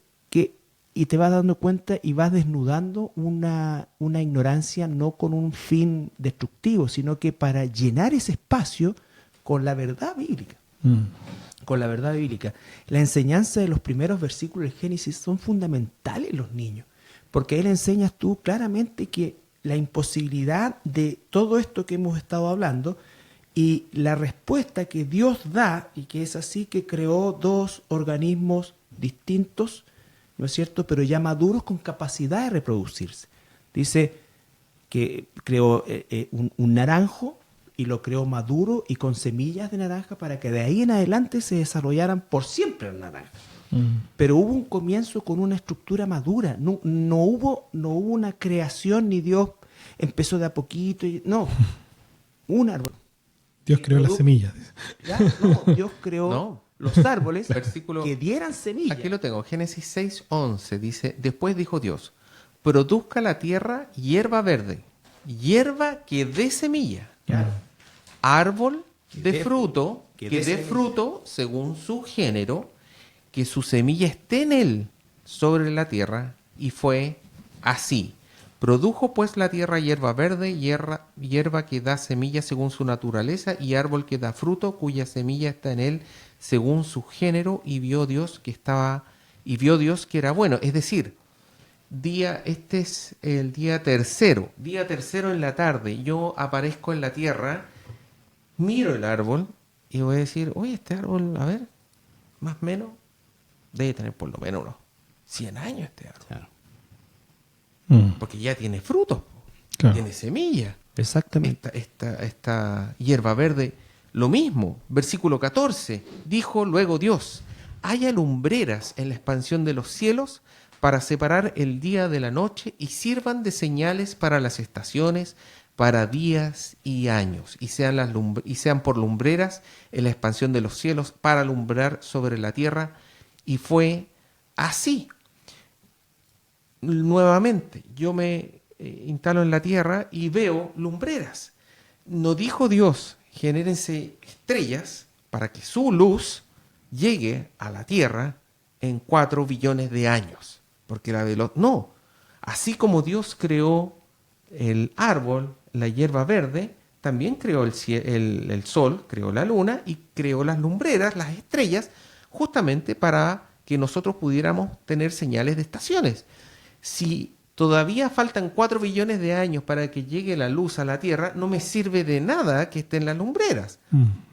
y te vas dando cuenta y vas desnudando una ignorancia no con un fin destructivo, sino que para llenar ese espacio con la verdad bíblica. Con la verdad bíblica. La enseñanza de los primeros versículos del Génesis son fundamentales en los niños, porque ahí le enseñas tú claramente que la imposibilidad de todo esto que hemos estado hablando y la respuesta que Dios da, y que es así, que creó dos organismos distintos, ¿no es cierto?, pero ya maduros con capacidad de reproducirse. Dice que creó un naranjo y lo creó maduro y con semillas de naranja para que de ahí en adelante se desarrollaran por siempre el naranja. Pero hubo un comienzo con una estructura madura. No hubo una creación ni Dios empezó de a poquito. No, un árbol. Dios creó las semillas. ¿Ya? No, Dios creó los árboles Versículo, que dieran semillas. aquí lo tengo, Génesis 6:11 dice, después dijo Dios, produzca la tierra hierba verde, hierba que dé semilla, árbol de fruto, que dé fruto según su género, que su semilla esté en él sobre la tierra, y fue así. Produjo pues la tierra hierba verde, hierba que da semilla según su naturaleza, y árbol que da fruto, cuya semilla está en él según su género, y vio Dios que era bueno. Es decir, este es el día tercero en la tarde, yo aparezco en la tierra, miro el árbol y voy a decir, oye, este árbol, a ver, más o menos, debe tener por lo menos unos 100 años este árbol. Claro. Porque ya tiene frutos, Claro. tiene semilla. Exactamente. Esta hierba verde, lo mismo. Versículo 14, dijo luego Dios, haya lumbreras en la expansión de los cielos para separar el día de la noche y sirvan de señales para las estaciones, para días y años, y sean por lumbreras en la expansión de los cielos para alumbrar sobre la tierra. Y fue así. Nuevamente, yo me instalo en la tierra y veo lumbreras. No dijo Dios, genérense estrellas para que su luz llegue a la tierra en 4 billones de años. Porque no, así como Dios creó el árbol, la hierba verde, también creó el sol, creó la luna y creó las lumbreras, las estrellas, justamente para que nosotros pudiéramos tener señales de estaciones. Si todavía faltan 4 billones de años para que llegue la luz a la Tierra, no me sirve de nada que estén las lumbreras.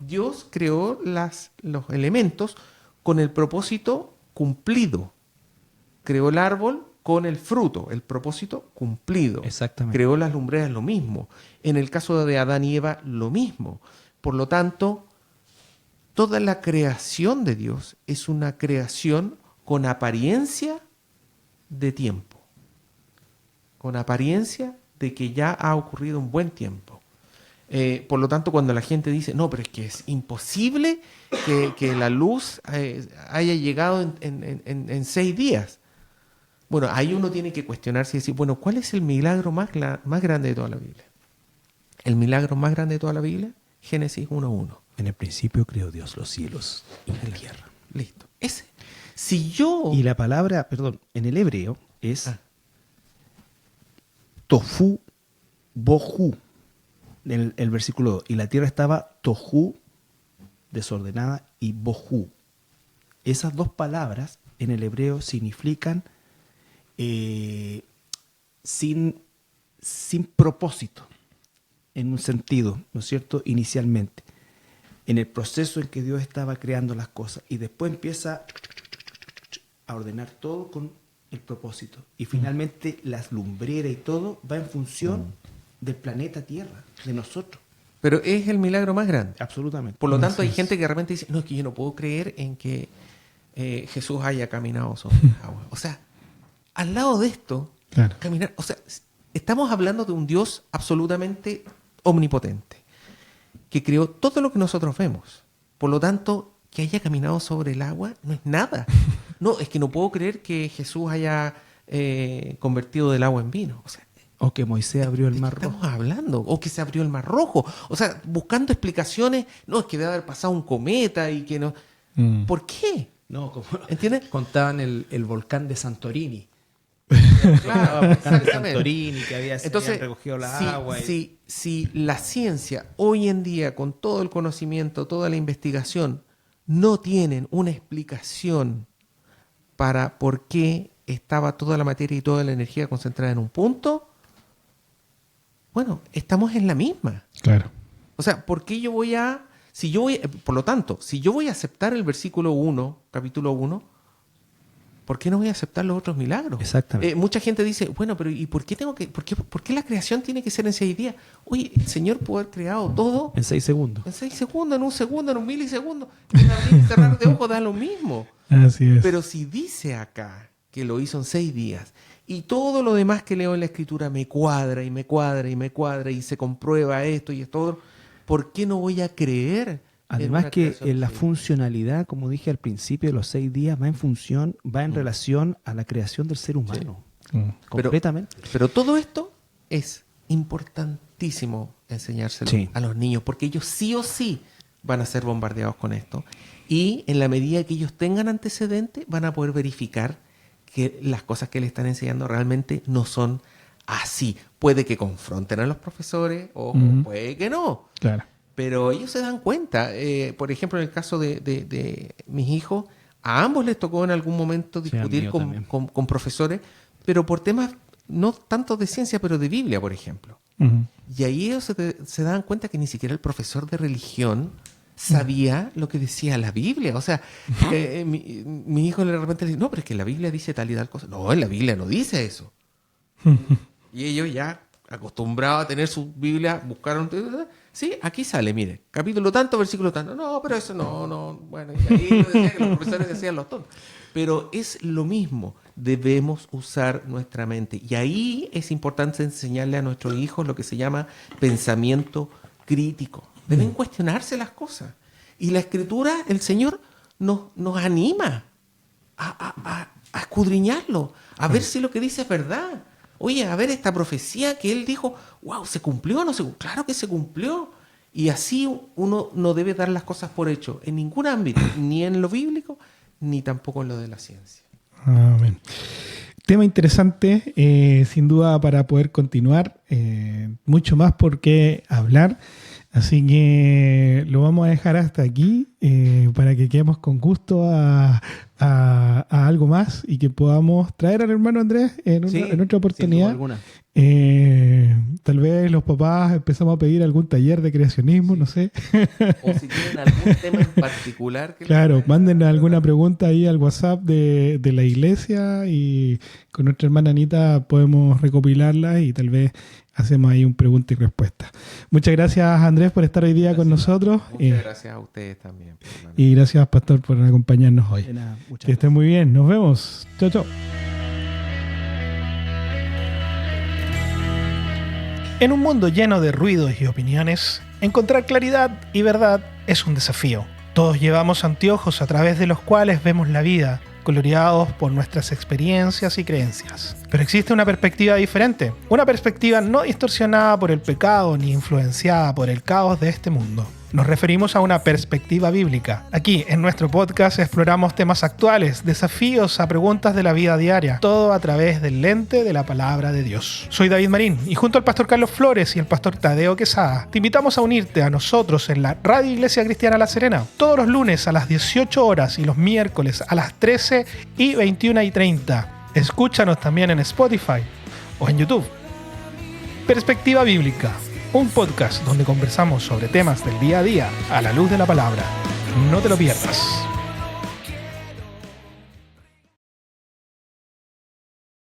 Dios creó los elementos con el propósito cumplido. Creó el árbol con el fruto, el propósito cumplido. Exactamente. Creó las lumbreras, lo mismo. En el caso de Adán y Eva, lo mismo. Por lo tanto, toda la creación de Dios es una creación con apariencia de tiempo, con apariencia de que ya ha ocurrido un buen tiempo. Por lo tanto, cuando la gente dice, no, pero es que es imposible que la luz haya llegado en 6 días. Bueno, ahí uno tiene que cuestionarse y decir, bueno, ¿cuál es el milagro más grande de toda la Biblia? El milagro más grande de toda la Biblia, Génesis 1:1. En el principio creó Dios los cielos y la tierra. Listo. Ese. Si yo... Y la palabra, en el hebreo es tofu bohu. El versículo 2. Y la tierra estaba tohu, desordenada, y bohu. Esas dos palabras en el hebreo significan sin propósito, en un sentido, ¿no es cierto? Inicialmente, en el proceso en que Dios estaba creando las cosas, y después empieza a ordenar todo con el propósito. Y finalmente las lumbreras y todo va en función del planeta Tierra, de nosotros. Pero es el milagro más grande. Absolutamente. Por lo tanto, hay gente que de repente dice, no, es que yo no puedo creer en que Jesús haya caminado sobre agua. O sea, al lado de esto, Claro. caminar, o sea, estamos hablando de un Dios absolutamente omnipotente, que creó todo lo que nosotros vemos. Por lo tanto, que haya caminado sobre el agua no es nada. No, es que no puedo creer que Jesús haya convertido del agua en vino. O sea, O que Moisés abrió el ¿de mar qué rojo. estamos hablando? O que se abrió el mar rojo. O sea, buscando explicaciones. No, es que debe haber pasado un cometa y que no. ¿Por qué? No, como ¿Entiendes? contaban el volcán de Santorini. Claro, El volcán de exactamente. Santorini que había se Entonces, habían recogido la agua. si la ciencia hoy en día, con todo el conocimiento, toda la investigación, no tienen una explicación para por qué estaba toda la materia y toda la energía concentrada en un punto, bueno, estamos en la misma. Claro. O sea, ¿por qué yo voy a... por lo tanto, si yo voy a aceptar el versículo 1, capítulo 1, ¿por qué no voy a aceptar los otros milagros? Exactamente. Mucha gente dice, bueno, pero ¿y por qué la creación tiene que ser en 6 días? Oye, el Señor pudo haber creado todo En 6 segundos. en 6 segundos, en 1 segundo, en 1 milisegundo. En abrir y cerrar de ojos da lo mismo. Así es. Pero si dice acá que lo hizo en 6 días y todo lo demás que leo en la Escritura me cuadra y me cuadra y me cuadra y se comprueba esto y esto otro, ¿por qué no voy a creer? En Además una que creación en la de 6 días? funcionalidad, como dije al principio, de los 6 días va en relación a la creación del ser humano. Completamente. Pero todo esto es importantísimo enseñárselo Sí. a los niños, porque ellos sí o sí van a ser bombardeados con esto. Y en la medida que ellos tengan antecedentes, van a poder verificar que las cosas que le están enseñando realmente no son así. Puede que confronten a los profesores o puede que no. Claro. Pero ellos se dan cuenta. Por ejemplo, en el caso de mis hijos, a ambos les tocó en algún momento Sí, al discutir mío también. con profesores, pero por temas no tanto de ciencia, pero de Biblia, por ejemplo. Ujú. Y ahí ellos se dan cuenta que ni siquiera el profesor de religión sabía lo que decía la Biblia. O sea, mi hijo de repente le dice, no, pero es que la Biblia dice tal y tal cosa. No, en la Biblia no dice eso. Y ellos ya acostumbrados a tener su Biblia, buscaron, sí, aquí sale, mire, capítulo tanto, versículo tanto. No, pero eso no, bueno, y ahí decía que los profesores decían los tontos. Pero es lo mismo, debemos usar nuestra mente. Y ahí es importante enseñarle a nuestros hijos lo que se llama pensamiento crítico. Deben cuestionarse las cosas. Y la Escritura, el Señor nos anima a escudriñarlo, a ver si lo que dice es verdad. Oye, a ver esta profecía que Él dijo, wow, ¿se cumplió o no se cumplió? Claro que se cumplió. Y así uno no debe dar las cosas por hecho en ningún ámbito, ni en lo bíblico, ni tampoco en lo de la ciencia. Amén. Tema interesante, sin duda, para poder continuar. Mucho más por qué hablar. Así que lo vamos a dejar hasta aquí para que quedemos con gusto a algo más y que podamos traer al hermano Andrés en otra oportunidad. Sin duda alguna. Tal vez los papás empezamos a pedir algún taller de creacionismo, no sé. O si tienen algún tema en particular. Claro, manden alguna pregunta ahí al WhatsApp de la iglesia y con nuestra hermana Anita podemos recopilarlas y tal vez hacemos ahí un pregunta y respuesta. Muchas gracias, Andrés, por estar hoy día con nosotros. Muchas gracias a ustedes también. Hermano. Y gracias, Pastor, por acompañarnos hoy. De nada, muchas Que estén muy bien. Nos vemos. Chao, chao. En un mundo lleno de ruidos y opiniones, encontrar claridad y verdad es un desafío. Todos llevamos anteojos a través de los cuales vemos la vida, coloreados por nuestras experiencias y creencias. Pero existe una perspectiva diferente, una perspectiva no distorsionada por el pecado ni influenciada por el caos de este mundo. Nos referimos a una perspectiva bíblica. Aquí, en nuestro podcast, exploramos temas actuales, desafíos a preguntas de la vida diaria, todo a través del lente de la palabra de Dios. Soy David Marín y junto al pastor Carlos Flores y el pastor Tadeo Quesada, te invitamos a unirte a nosotros en la Radio Iglesia Cristiana La Serena, todos los lunes a las 18 horas y los miércoles a las 13 y 21:30. Escúchanos también en Spotify o en YouTube. Perspectiva Bíblica, un podcast donde conversamos sobre temas del día a día a la luz de la palabra. No te lo pierdas.